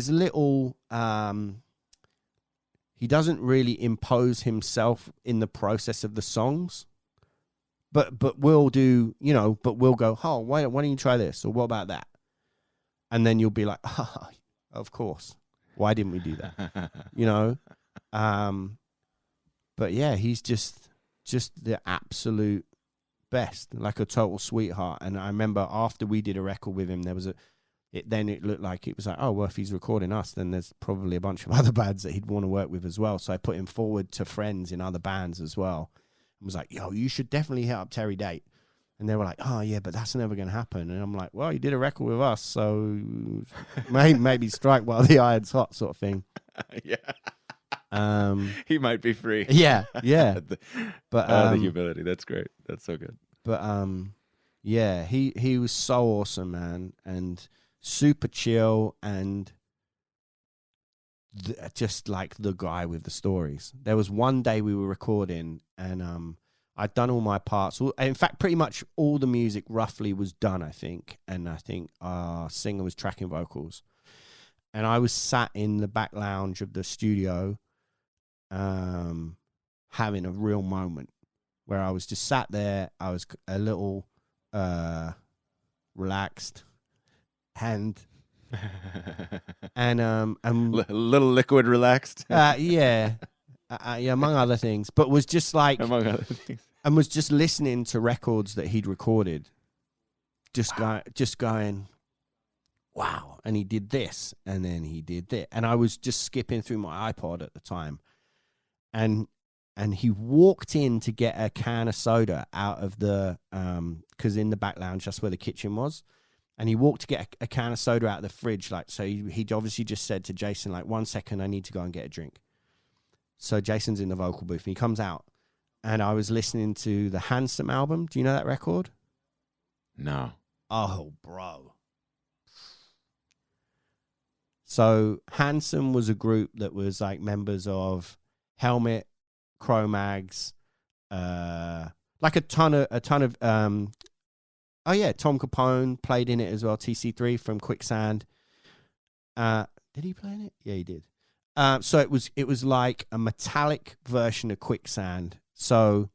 little, he doesn't really impose himself in the process of the songs, but we'll do, but we'll go, "Oh, why don't you try this? Or what about that?" And then you'll be like, "Oh, of course. Why didn't we do that?" But yeah, he's just the absolute best, like a total sweetheart. And I remember after we did a record with him, it looked like it was like, oh well, if he's recording us, then there's probably a bunch of other bands that he'd want to work with as well. So I put him forward to friends in other bands as well, and was like, "Yo, you should definitely hit up Terry Date." And they were like, "Oh yeah, but that's never going to happen." And I'm like, "Well, you did a record with us, so maybe strike while the iron's hot," sort of thing. Yeah. He might be free. Yeah. But the humility, that's great. That's so good. But yeah, he was so awesome, man, and super chill, and just like the guy with the stories. There was one day we were recording, and I'd done all my parts. In fact, pretty much all the music roughly was done, I think. And I think our singer was tracking vocals, and I was sat in the back lounge of the studio, having a real moment where I was just sat there. I was a little relaxed, and a little liquid relaxed. Yeah, among other things, but was just among other things, and was just listening to records that he'd recorded, just going, wow, and he did this, and then he did that, and I was just skipping through my iPod at the time, and he walked in to get a can of soda out of the, because in the back lounge, that's where the kitchen was. And he walked to get a can of soda out of the fridge. So he'd obviously just said to Jason, 1 second, I need to go and get a drink. So Jason's in the vocal booth and he comes out. And I was listening to the Handsome album. Do you know that record? No. Oh, bro. So Handsome was a group that was members of Helmet, Cro-Mags, like a ton of oh yeah, Tom Capone played in it as well. TC3 from Quicksand. Did he play in it? Yeah, he did. So it was like a metallic version of Quicksand. So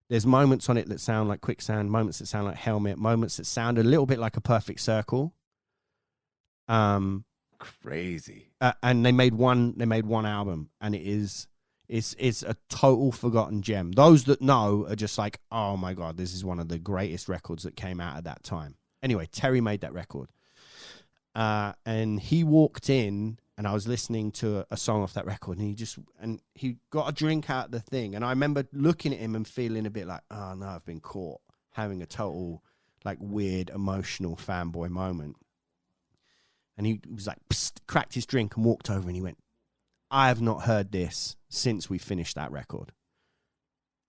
there's moments on it that sound like Quicksand, moments that sound like Helmet, moments that sound a little bit like A Perfect Circle. Crazy. And they made one album, and it's a total forgotten gem. Those that know are just like, oh my God, this is one of the greatest records that came out at that time. Anyway, Terry made that record. And he walked in, and I was listening to a song off that record, and he got a drink out of the thing. And I remember looking at him and feeling a bit like, oh no, I've been caught, having a total like weird emotional fanboy moment. And he was like, psst, cracked his drink and walked over, and he went, I have not heard this since we finished that record.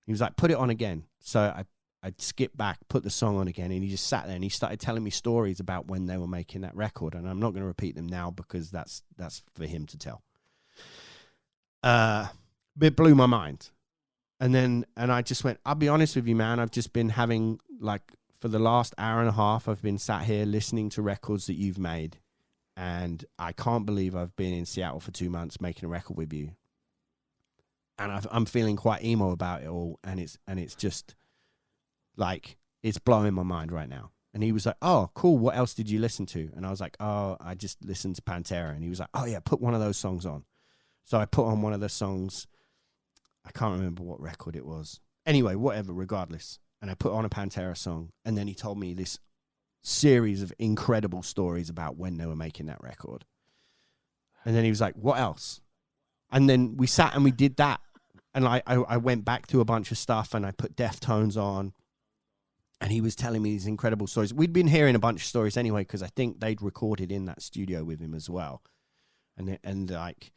He was like, put it on again. So I skipped back, put the song on again, and he just sat there and he started telling me stories about when they were making that record. And I'm not going to repeat them now because that's for him to tell. But it blew my mind. And I just went, I'll be honest with you, man, I've just been having, like, for the last hour and a half, I've been sat here listening to records that you've made. And I can't believe I've been in Seattle for 2 months making a record with you. And I'm feeling quite emo about it all. And it's just like, it's blowing my mind right now. And he was like, oh, cool. What else did you listen to? And I was like, oh, I just listened to Pantera. And he was like, oh yeah, put one of those songs on. So I put on one of the songs. I can't remember what record it was. Anyway, whatever, regardless. And I put on a Pantera song. And then he told me this series of incredible stories about when they were making that record. And then he was like, what else? And then we sat and we did that. And I went back to a bunch of stuff, and I put Deftones on. And he was telling me these incredible stories. We'd been hearing a bunch of stories anyway, because I think they'd recorded in that studio with him as well. And like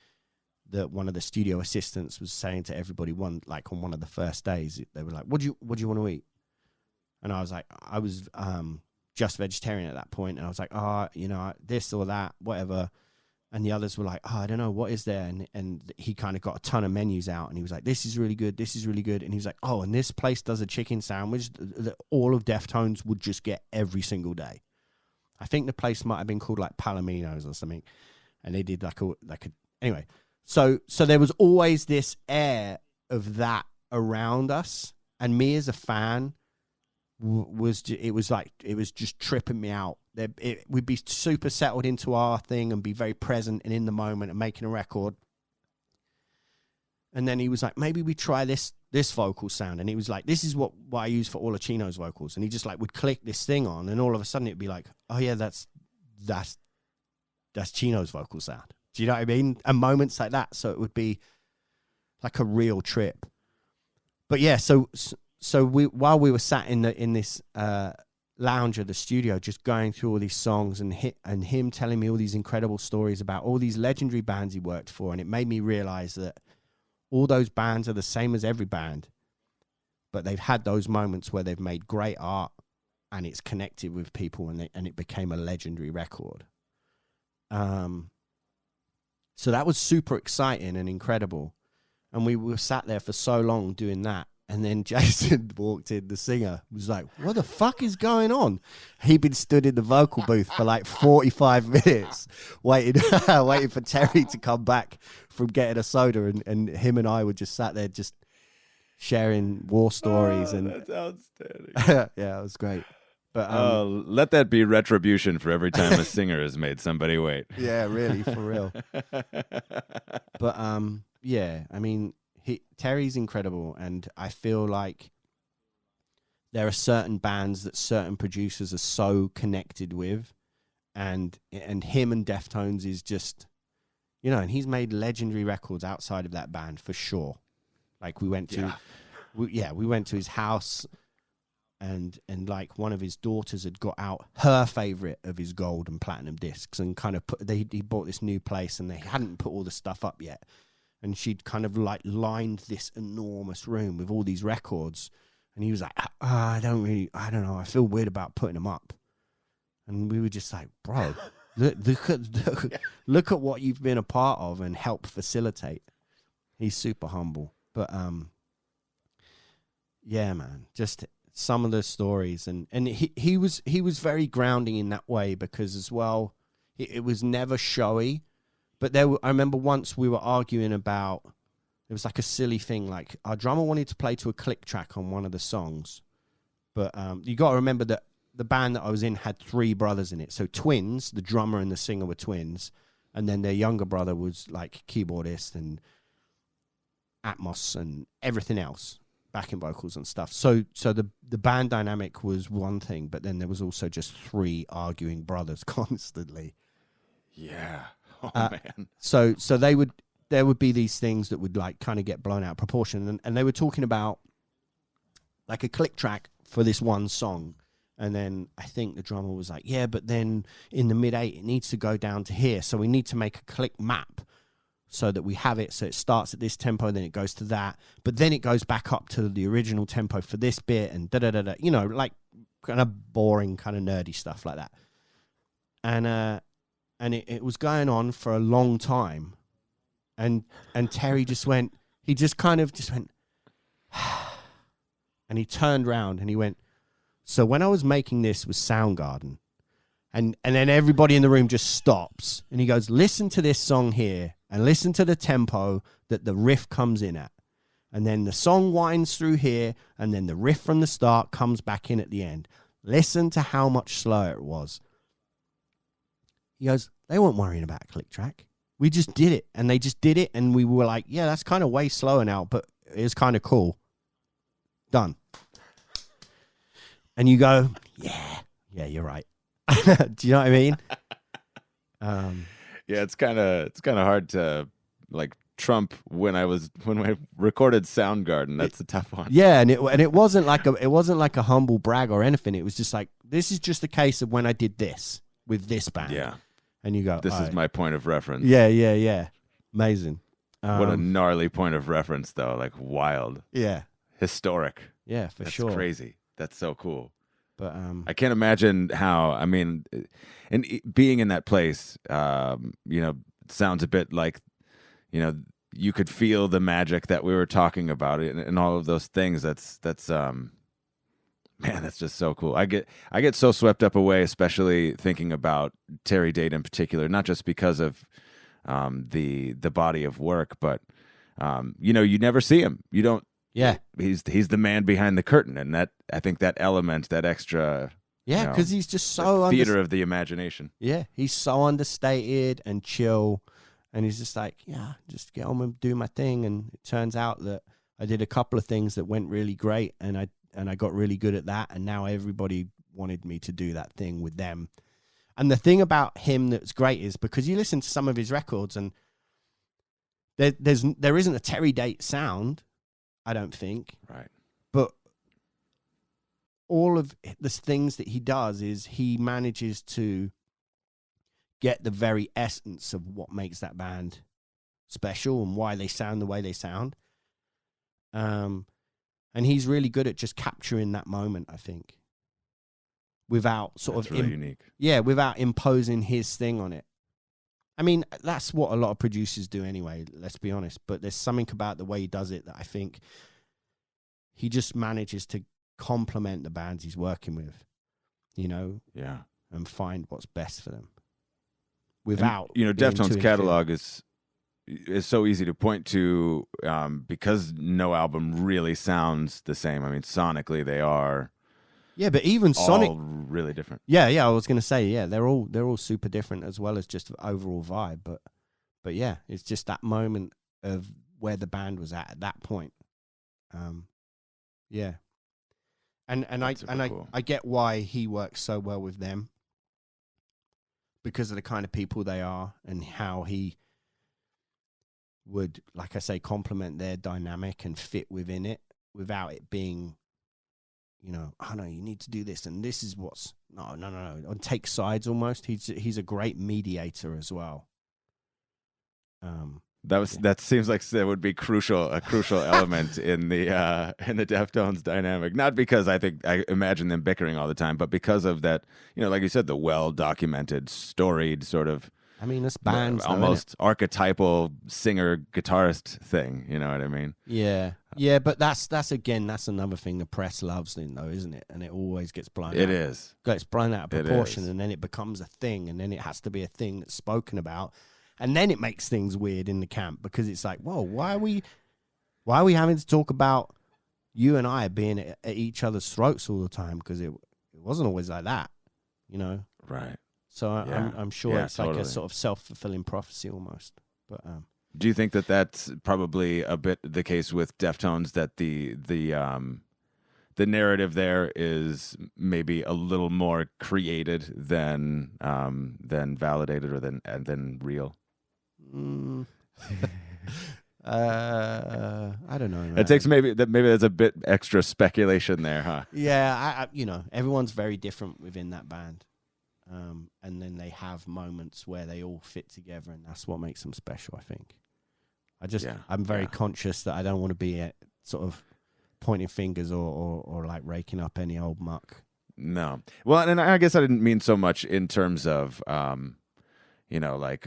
one of the studio assistants was saying to everybody on one of the first days, they were like, what do you want to eat? And I was like, I was just vegetarian at that point. And I was like, this or that, whatever. And the others were like, oh, I don't know, what is there? And he kind of got a ton of menus out, and he was like, this is really good, this is really good. And he was like, oh, and this place does a chicken sandwich that all of Deftones would just get every single day. I think the place might have been called like Palomino's or something. And they did anyway. So there was always this air of that around us. And me as a fan, it was just tripping me out. We'd be super settled into our thing and be very present and in the moment and making a record. And then he was like, maybe we try this vocal sound. And he was like, this is what I use for all of Chino's vocals. And he just like would click this thing on, and all of a sudden it'd be like, oh yeah, that's Chino's vocal sound. Do you know what I mean? And moments like that. So it would be like a real trip. But yeah, so while we were sat in this lounge of the studio, just going through all these songs and him telling me all these incredible stories about all these legendary bands he worked for, and it made me realize that all those bands are the same as every band, but they've had those moments where they've made great art and it's connected with people, and it became a legendary record. So that was super exciting and incredible, and we were sat there for so long doing that. And then Jason walked in, the singer, was like, what the fuck is going on? He'd been stood in the vocal booth for like 45 minutes waiting for Terry to come back from getting a soda. And him and I were just sat there just sharing war stories. That's outstanding. Yeah, it was great. But let that be retribution for every time a singer has made somebody wait. Yeah, really, for real. But yeah, I mean, Terry's incredible, and I feel like there are certain bands that certain producers are so connected with, and him and Deftones is just, and he's made legendary records outside of that band for sure. Like we went to his house, and like one of his daughters had got out her favorite of his gold and platinum discs, and kind of he bought this new place, and they hadn't put all the stuff up yet. And she'd kind of like lined this enormous room with all these records. And he was like, I don't know. I feel weird about putting them up. And we were just like, bro, look at what you've been a part of and help facilitate. He's super humble. But yeah, man, just some of the stories, and he was very grounding in that way, because as well, it was never showy. But I remember once we were arguing about, it was like a silly thing, like our drummer wanted to play to a click track on one of the songs, but you got to remember that the band that I was in had 3 brothers in it, so twins. The drummer and the singer were twins, and then their younger brother was like keyboardist and Atmos and everything else, backing vocals and stuff. So the band dynamic was one thing, but then there was also just 3 arguing brothers constantly. Yeah. Oh man. So there would be these things that would like kind of get blown out of proportion, and they were talking about like a click track for this one song, and then I think the drummer was like, yeah, but then in the mid-8 it needs to go down to here, so we need to make a click map so that we have it, so it starts at this tempo, then it goes to that, but then it goes back up to the original tempo for this bit, and da-da-da-da, you know, like kind of boring, kind of nerdy stuff like that. And it was going on for a long time, and Terry just went, he just kind of just went, and he turned around and he went, so when I was making this with Soundgarden, and then everybody in the room just stops, and he goes, listen to this song here, and listen to the tempo that the riff comes in at. And then the song winds through here, and then the riff from the start comes back in at the end. Listen to how much slower it was. He goes, they weren't worrying about a click track. We just did it, and they just did it, and we were like, yeah, that's kind of way slower now, but it's kind of cool. Done. And you go, yeah, you're right. Do you know what I mean? Yeah, it's kind of hard to like trump when I recorded Soundgarden. That's a tough one. Yeah, and it wasn't like a humble brag or anything. It was just like, this is just a case of when I did this with this band. Yeah. And you go, this is my point of reference. Yeah. Amazing. What a gnarly point of reference, though. Like wild. Yeah. Historic. Yeah, That's sure. crazy. That's so cool. But I can't imagine how, I mean, and being in that place, you know, it sounds a bit like, you know, you could feel the magic that we were talking about and all of those things. That's man, that's just so cool. I get so swept up away, especially thinking about Terry Date in particular, not just because of the body of work, but you know, you never see him. You don't. yeah. He's the man behind the curtain, and that I think that element, that extra, Yeah, because he's just so theater of the imagination. Yeah, he's so understated and chill, and he's just like, yeah, just get on and do my thing. And it turns out that I did a couple of things that went really great, and I got really good at that, and now everybody wanted me to do that thing with them. And the thing about him that's great is because you listen to some of his records, and there isn't a Terry Date sound, I don't think. Right. But all of the things that he does is he manages to get the very essence of what makes that band special and why they sound the way they sound. And he's really good at just capturing that moment, I think, without That's really unique. Yeah, without imposing his thing on it. I mean, that's what a lot of producers do anyway, let's be honest. But there's something about the way he does it that I think he just manages to complement the bands he's working with, you know? Yeah. And find what's best for them. Without, and, you know, being Deftones' too catalog is so easy to point to because no album really sounds the same. I mean, sonically they are. Yeah, but even all Sonic, really different. Yeah, I was gonna say, yeah, they're all super different as well as just overall vibe. But yeah, it's just that moment of where the band was at that point. Yeah, and cool. I get why he works so well with them because of the kind of people they are and how he would, like I say, complement their dynamic and fit within it without it being, you know, oh no, you need to do this and this is what's no, and take sides almost. He's a great mediator as well. That seems like that would be a crucial element in the Deftones dynamic. Not because I imagine them bickering all the time, but because of that, you know, like you said, the well documented, storied sort of I mean, it's bands, though, almost archetypal singer guitarist thing. You know what I mean? Yeah, yeah, but that's another thing the press loves, though, isn't it? And it always gets blown. It is. Gets blown out of proportion, and then it becomes a thing, and then it has to be a thing that's spoken about, and then it makes things weird in the camp because it's like, whoa, why are we having to talk about you and I being at each other's throats all the time? Because it wasn't always like that, you know? Right. So I'm sure it's totally. like a sort of self-fulfilling prophecy almost. But do you think that that's probably a bit the case with Deftones, that the narrative there is maybe a little more created than validated or than real? I don't know, man. It takes maybe there's a bit extra speculation there, huh? Yeah, everyone's very different within that band. And then they have moments where they all fit together, and that's what makes them special, I think. I'm very conscious that I don't want to be sort of pointing fingers or like raking up any old muck. No. Well, and I guess I didn't mean so much in terms of, like,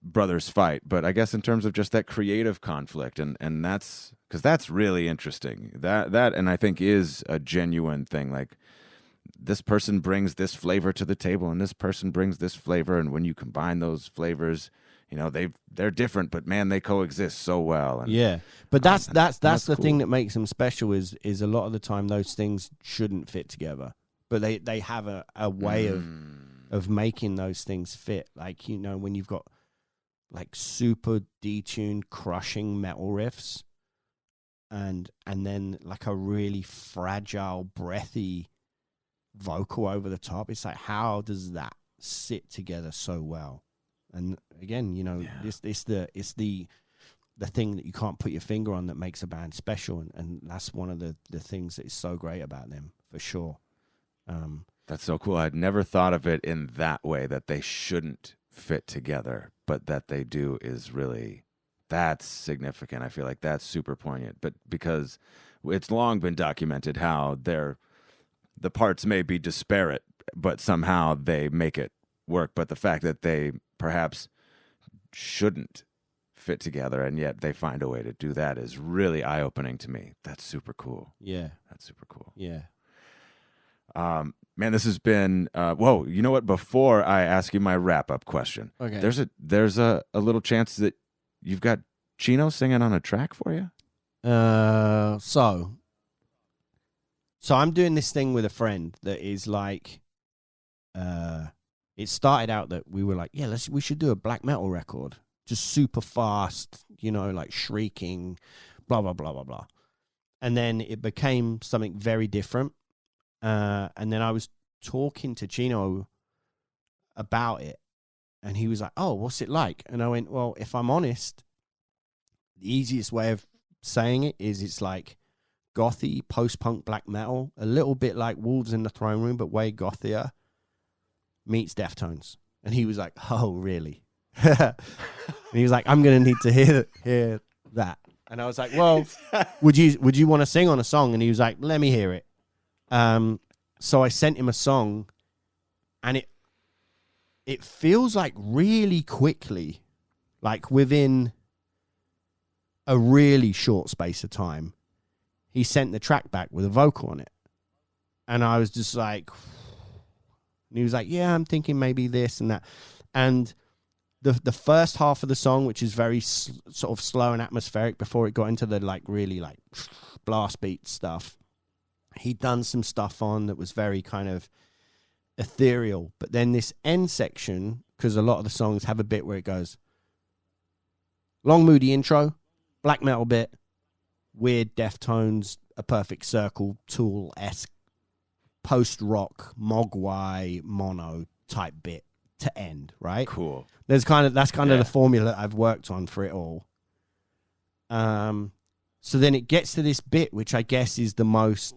brothers fight, but I guess in terms of just that creative conflict, and that's because that's really interesting. That and I think is a genuine thing. Like, this person brings this flavor to the table, and this person brings this flavor, and when you combine those flavors, they're different, but man, they coexist so well. And, yeah, but that's the cool. thing that makes them special. Is a lot of the time those things shouldn't fit together, but they have a way of making those things fit. Like, when you've got like super detuned, crushing metal riffs, and then like a really fragile, breathy vocal over the top. It's like, how does that sit together so well? And again, it's the thing that you can't put your finger on that makes a band special, and that's one of the things that is so great about them, for sure. That's so cool. I'd never thought of it in that way, that they shouldn't fit together, but that they do is really, that's significant. I feel like that's super poignant, but because it's long been documented how the parts may be disparate, but somehow they make it work. But the fact that they perhaps shouldn't fit together, and yet they find a way to do that, is really eye-opening to me. That's super cool. Yeah. That's super cool. Yeah. Man, this has been, whoa, you know what? Before I ask you my wrap-up question, okay, there's a little chance that you've got Chino singing on a track for you? So I'm doing this thing with a friend that is like, it started out that we were like, yeah, we should do a black metal record, just super fast, like shrieking, blah, blah, blah, blah, blah. And then it became something very different. And then I was talking to Chino about it, and he was like, oh, what's it like? And I went, well, if I'm honest, the easiest way of saying it is it's like gothy, post-punk black metal, a little bit like Wolves in the Throne Room, but way gothier, meets Deftones. And he was like, oh, really? And he was like, I'm going to need to hear that. And I was like, well, would you want to sing on a song? And he was like, let me hear it. So I sent him a song, and it feels like really quickly, like within a really short space of time, he sent the track back with a vocal on it. And I was just like, and he was like, yeah, I'm thinking maybe this and that. And the first half of the song, which is very sort of slow and atmospheric before it got into the like really like blast beat stuff, he'd done some stuff on that was very kind of ethereal. But then this end section, because a lot of the songs have a bit where it goes, long moody intro, black metal bit, weird Deftones, A Perfect Circle, Tool-esque, post-rock, Mogwai, mono type bit to end, right? Cool. That's kind of the formula I've worked on for it all. So then it gets to this bit, which I guess is the most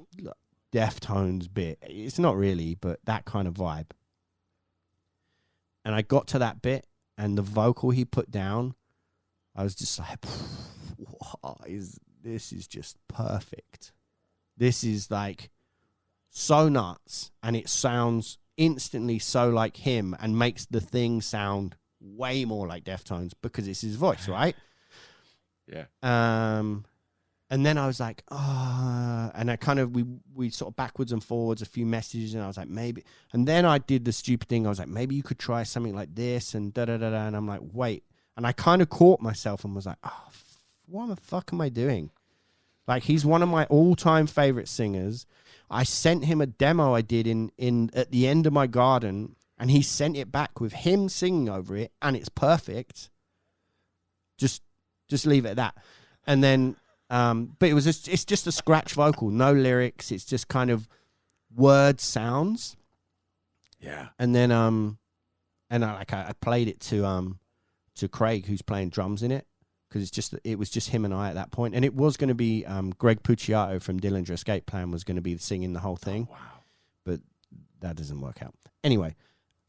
Deftones bit. It's not really, but that kind of vibe. And I got to that bit, and the vocal he put down, I was just like, this is just perfect. This is like so nuts, and it sounds instantly so like him and makes the thing sound way more like Deftones because it's his voice, right? Yeah. And then I was like, and I kind of, we sort of backwards and forwards a few messages, and I was like, maybe. And then I did the stupid thing. I was like, maybe you could try something like this, and da-da-da-da. And I'm like, wait. And I kind of caught myself and was like, what the fuck am I doing? Like, he's one of my all-time favorite singers. I sent him a demo I did in at the end of my garden, and he sent it back with him singing over it, and it's perfect. Just leave it at that. And then, but it's just a scratch vocal, no lyrics. It's just kind of word sounds. Yeah. And then, I played it to Craig, who's playing drums in it, because it was just him and I at that point. And it was going to be Greg Puciato from Dillinger Escape Plan was going to be singing the whole thing. Oh, wow. But that doesn't work out. Anyway,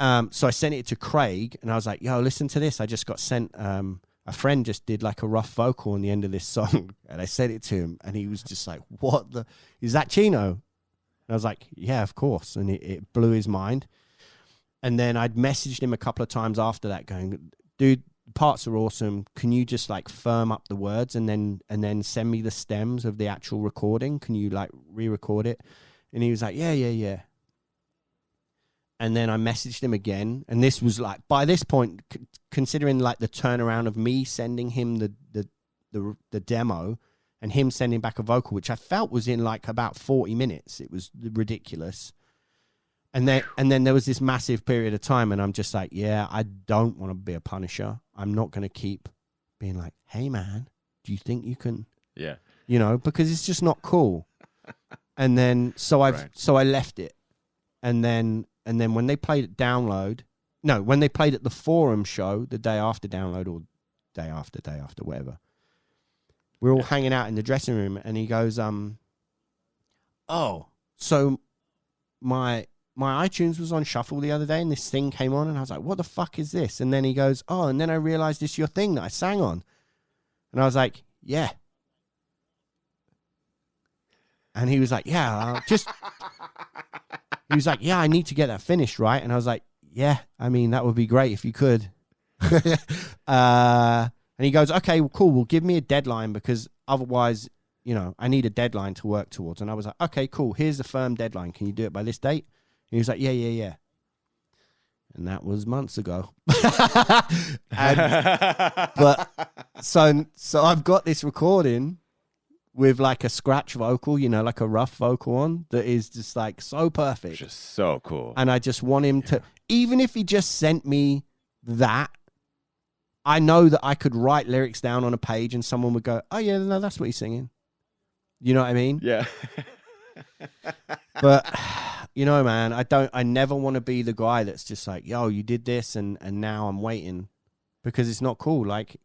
so I sent it to Craig, and I was like, yo, listen to this. I just got sent, a friend just did like a rough vocal on the end of this song, and I sent it to him, and he was just like, what the, is that Chino? And I was like, yeah, of course. And it blew his mind. And then I'd messaged him a couple of times after that going, dude, parts are awesome. Can you just like firm up the words and then send me the stems of the actual recording? Can you like re-record it? And he was like, yeah. And then I messaged him again, and this was like, by this point, considering like the turnaround of me sending him the demo and him sending back a vocal, which I felt was in like about 40 minutes. It was ridiculous. And then there was this massive period of time, and I'm just like, yeah, I don't want to be a punisher. I'm not going to keep being like, hey man, do you think you can? Yeah. Because it's just not cool. And then so I left it, and then when they played at when they played at the Forum show the day after Download, or day after, whatever, we're all hanging out in the dressing room, and he goes, so my iTunes was on shuffle the other day, and this thing came on, and I was like, what the fuck is this? And then he goes, and then I realized it's your thing that I sang on. And I was like, yeah. And he was like, yeah, he was like, yeah, I need to get that finished, right? And I was like, yeah, I mean, that would be great if you could. And he goes, okay, well, cool. Well, give me a deadline, because otherwise, I need a deadline to work towards. And I was like, okay, cool. Here's a firm deadline. Can you do it by this date? And he was like, yeah. And that was months ago. But so I've got this recording with like a scratch vocal, like a rough vocal on, that is just like so perfect. Just so cool. And I just want him to, even if he just sent me that, I know that I could write lyrics down on a page and someone would go, oh yeah, no, that's what he's singing. You know what I mean? Yeah. But man, I never want to be the guy that's just like, yo, you did this and now I'm waiting, because it's not cool. Like,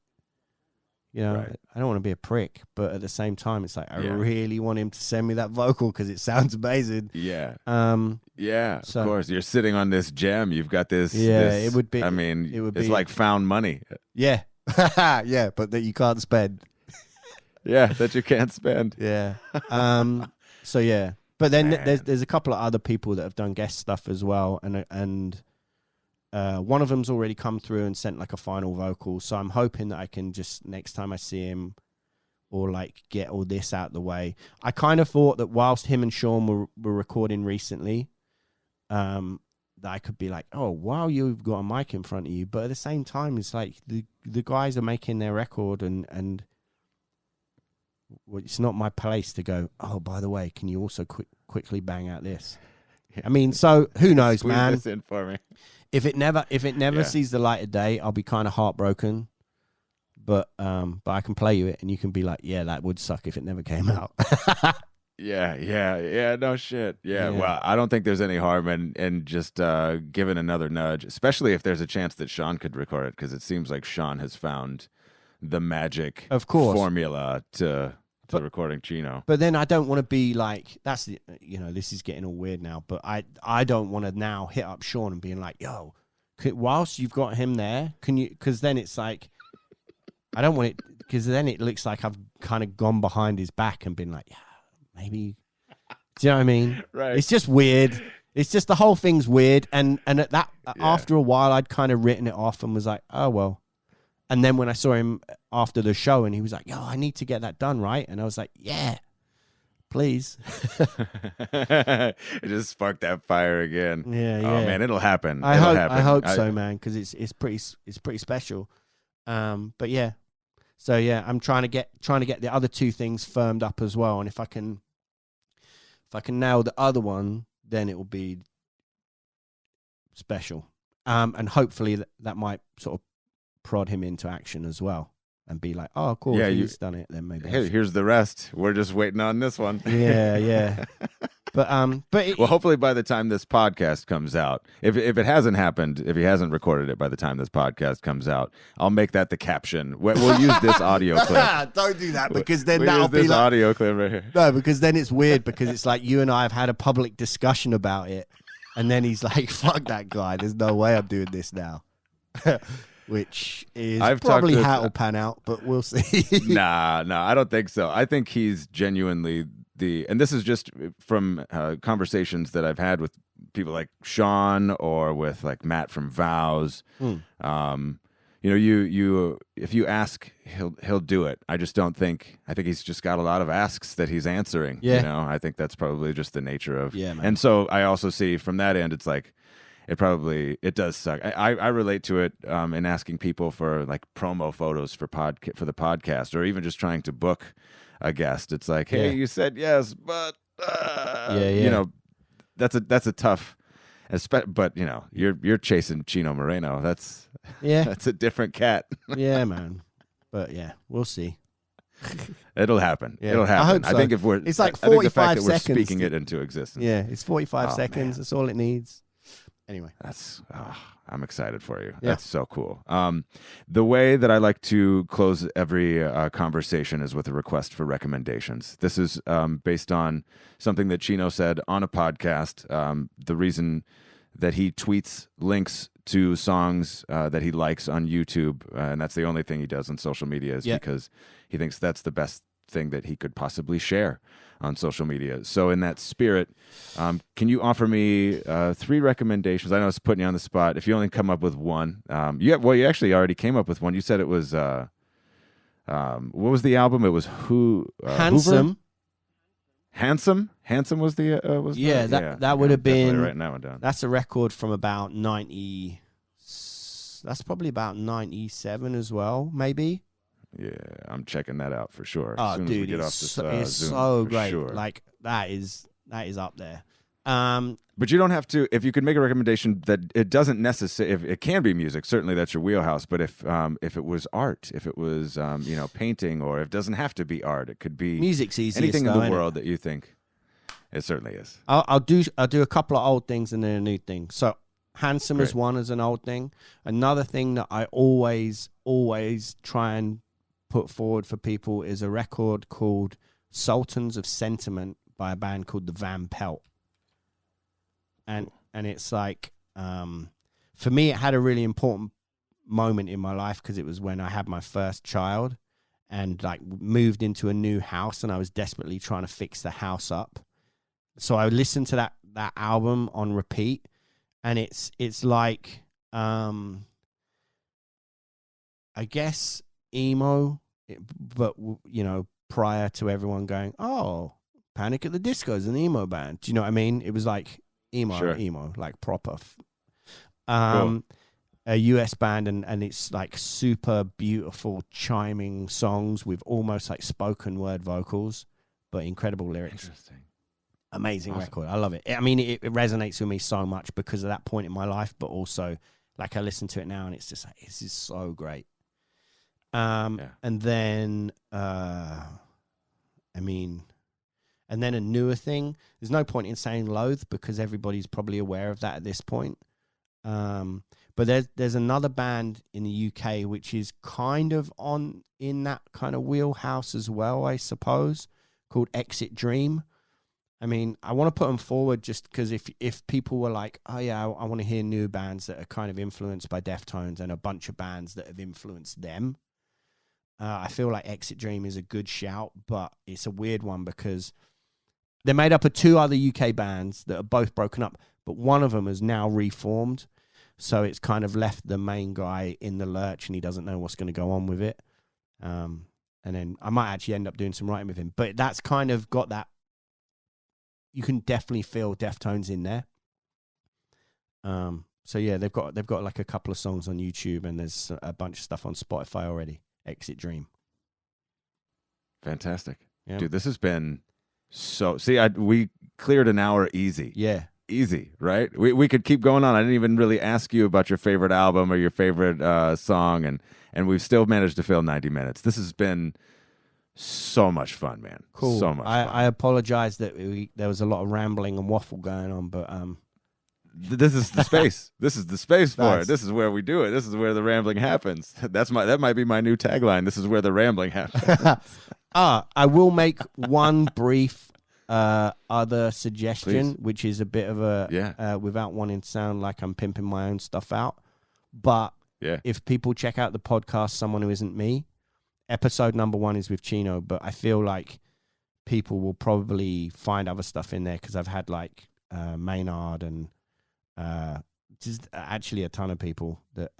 Right. I don't want to be a prick, but at the same time, it's like, I really want him to send me that vocal because it sounds amazing. Yeah. So, of course. You're sitting on this gem. You've got this. Yeah, this, it would be. I mean, it's it's like found money. Yeah. Yeah, but that you can't spend. Yeah, that you can't spend. Yeah. So yeah, but then there's a couple of other people that have done guest stuff as well, and one of them's already come through and sent like a final vocal. So I'm hoping that I can just, next time I see him, or like get all this out the way. I kind of thought that whilst him and Sean were recording recently, that I could be like, oh wow, you've got a mic in front of you, but at the same time, it's like the guys are making their record, and it's not my place to go, oh, by the way, can you also quickly bang out this? Yeah. I mean, so who knows, Squeeze man? This in for me. If it never sees the light of day, I'll be kind of heartbroken. But I can play you it, and you can be like, yeah, that would suck if it never came out. Yeah. No shit. Yeah. Well, I don't think there's any harm in just giving another nudge, especially if there's a chance that Sean could record it, because it seems like Sean has found the magic, of course, formula to recording Chino. But then I don't want to be like, that's the, this is getting all weird now, but I don't want to now hit up Sean and being like, yo, whilst you've got him there, can you, because then it's like, I don't want it, because then it looks like I've kind of gone behind his back and been like, yeah, maybe, do you know what I mean? Right. It's just weird. It's just the whole thing's weird. And at that, after a while, I'd kind of written it off and was like, oh, well. And then when I saw him after the show and he was like, yo, I need to get that done, right? And I was like, yeah, please. It just sparked that fire again. Yeah. Oh man, it'll happen. I hope I so, man, because it's pretty special. But yeah. So yeah, I'm trying to get the other two things firmed up as well. And if I can nail the other one, then it will be special. And hopefully that might sort of prod him into action as well and be like, oh, cool. Yeah, if he's done it, then maybe. Here's the rest. We're just waiting on this one. Yeah. But well, hopefully by the time this podcast comes out, if it hasn't happened, if he hasn't recorded it by the time this podcast comes out, I'll make that the caption. We'll use this audio clip. Don't do that, because then we'll that'll use be this like audio clip right here. no, because then it's weird because it's like you and I have had a public discussion about it, and then he's like, "Fuck that guy! There's no way I'm doing this now." Which is probably how it'll pan out, but we'll see. Nah, I don't think so. I think he's genuinely and this is just from conversations that I've had with people like Sean or with like Matt from Vows. You know, if you ask, he'll do it. I think he's just got a lot of asks that he's answering. Yeah. You know, I think that's probably just the nature of. Yeah, man. And so I also see from that end, it's like, it does suck. I relate to it in asking people for like promo photos for the podcast, or even just trying to book a guest. It's like, hey, you said yes, but you know, that's a tough. But you know, you're chasing Chino Moreno. That's a different cat. Yeah, man. But yeah, we'll see. It'll happen. Yeah. It'll happen. I hope so. I think if we're, it's like 45 I think the fact seconds. That we're speaking it into existence. Yeah, it's 45 seconds. Man. That's all it needs. Anyway, I'm excited for you. Yeah. That's so cool. The way that I like to close every conversation is with a request for recommendations. This is based on something that Chino said on a podcast. The reason that he tweets links to songs that he likes on YouTube, and that's the only thing he does on social media, is because he thinks that's the best thing that he could possibly share on social media. So in that spirit, can you offer me 3 recommendations? I know it's putting you on the spot. If you only come up with one, you actually already came up with one. You said it was what was the album? It was Handsome. Hoover? Handsome was the that would have been writing that one down. That's a record from about 90. That's probably about 97 as well, maybe. Yeah, I'm checking that out for sure. Oh, as soon dude, as we get off it's this, Zoom, so for great. sure. Like that is up there. But you don't have to. If you could make a recommendation that it doesn't necessarily, if it can be music, certainly that's your wheelhouse. But if it was art, if it was painting, or if it doesn't have to be art, it could be music's easiest. Anything though, in the world that you think. It certainly is. I'll do a couple of old things and then a new thing. So Handsome Great. is one as an old thing. Another thing that I always try and put forward for people is a record called Sultans of Sentiment by a band called the Van Pelt. And it's like, for me, it had a really important moment in my life because it was when I had my first child and like moved into a new house, and I was desperately trying to fix the house up. So I listened to that album on repeat, and it's like, I guess emo, but prior to everyone going, oh, Panic at the Disco is an emo band. Do you know what I mean? It was like emo, like proper. Cool. A US band, and it's like super beautiful, chiming songs with almost like spoken word vocals, but incredible lyrics. Interesting. Amazing Awesome. record. I love it. I mean, it resonates with me so much because of that point in my life, but also like I listen to it now and it's just like, this is so great. And then, and then a newer thing. There's no point in saying Loathe because everybody's probably aware of that at this point. But there's another band in the UK which is kind of in that kind of wheelhouse as well, I suppose, called Exit Dream. I mean, I want to put them forward just because if people were like, oh yeah, I want to hear new bands that are kind of influenced by Deftones and a bunch of bands that have influenced them, I feel like Exit Dream is a good shout, but it's a weird one because they're made up of 2 other UK bands that are both broken up, but one of them has now reformed. So it's kind of left the main guy in the lurch, and he doesn't know what's going to go on with it. And then I might actually end up doing some writing with him. But that's kind of got that. You can definitely feel Deftones in there. So yeah, they've got like a couple of songs on YouTube, and there's a bunch of stuff on Spotify already. Exit Dream. Fantastic. Yeah. Dude, this has been so... See, we cleared an hour easy. Yeah. Easy, right? We could keep going on. I didn't even really ask you about your favorite album or your favorite song, and we've still managed to fill 90 minutes. This has been so much fun, man. Cool. So much fun. I apologize that there was a lot of rambling and waffle going on, but... This is the space. This is the space for Nice. it. This is where we do it. This is where the rambling happens. That might be my new tagline. This is where the rambling happens. I will make one brief other suggestion, Please. which is a bit of a without wanting to sound like I'm pimping my own stuff out. But if people check out the podcast, Someone Who Isn't Me, episode number 1 is with Chino, but I feel like people will probably find other stuff in there because I've had like Maynard and just actually a ton of people that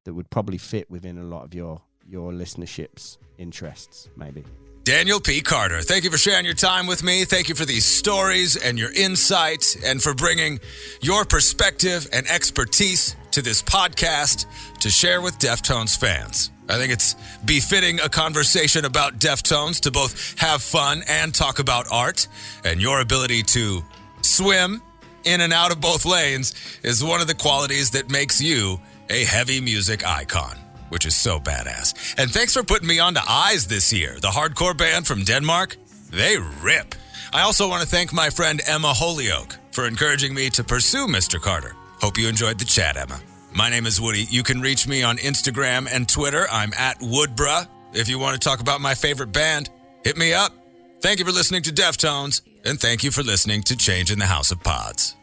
would probably fit within a lot of your listenership's interests, maybe. Daniel P. Carter, thank you for sharing your time with me. Thank you for these stories and your insight, and for bringing your perspective and expertise to this podcast to share with Deftones fans. I think it's befitting a conversation about Deftones to both have fun and talk about art, and your ability to swim in and out of both lanes is one of the qualities that makes you a heavy music icon, which is so badass. And thanks for putting me on to Eyes this year, the hardcore band from Denmark. They rip. I also want to thank my friend Emma Holyoke for encouraging me to pursue Mr. Carter. Hope you enjoyed the chat, Emma. My name is Woody. You can reach me on Instagram and Twitter. I'm at Woodbra. If you want to talk about my favorite band, hit me up. Thank you for listening to Deftones, and thank you for listening to Change in the House of Pods.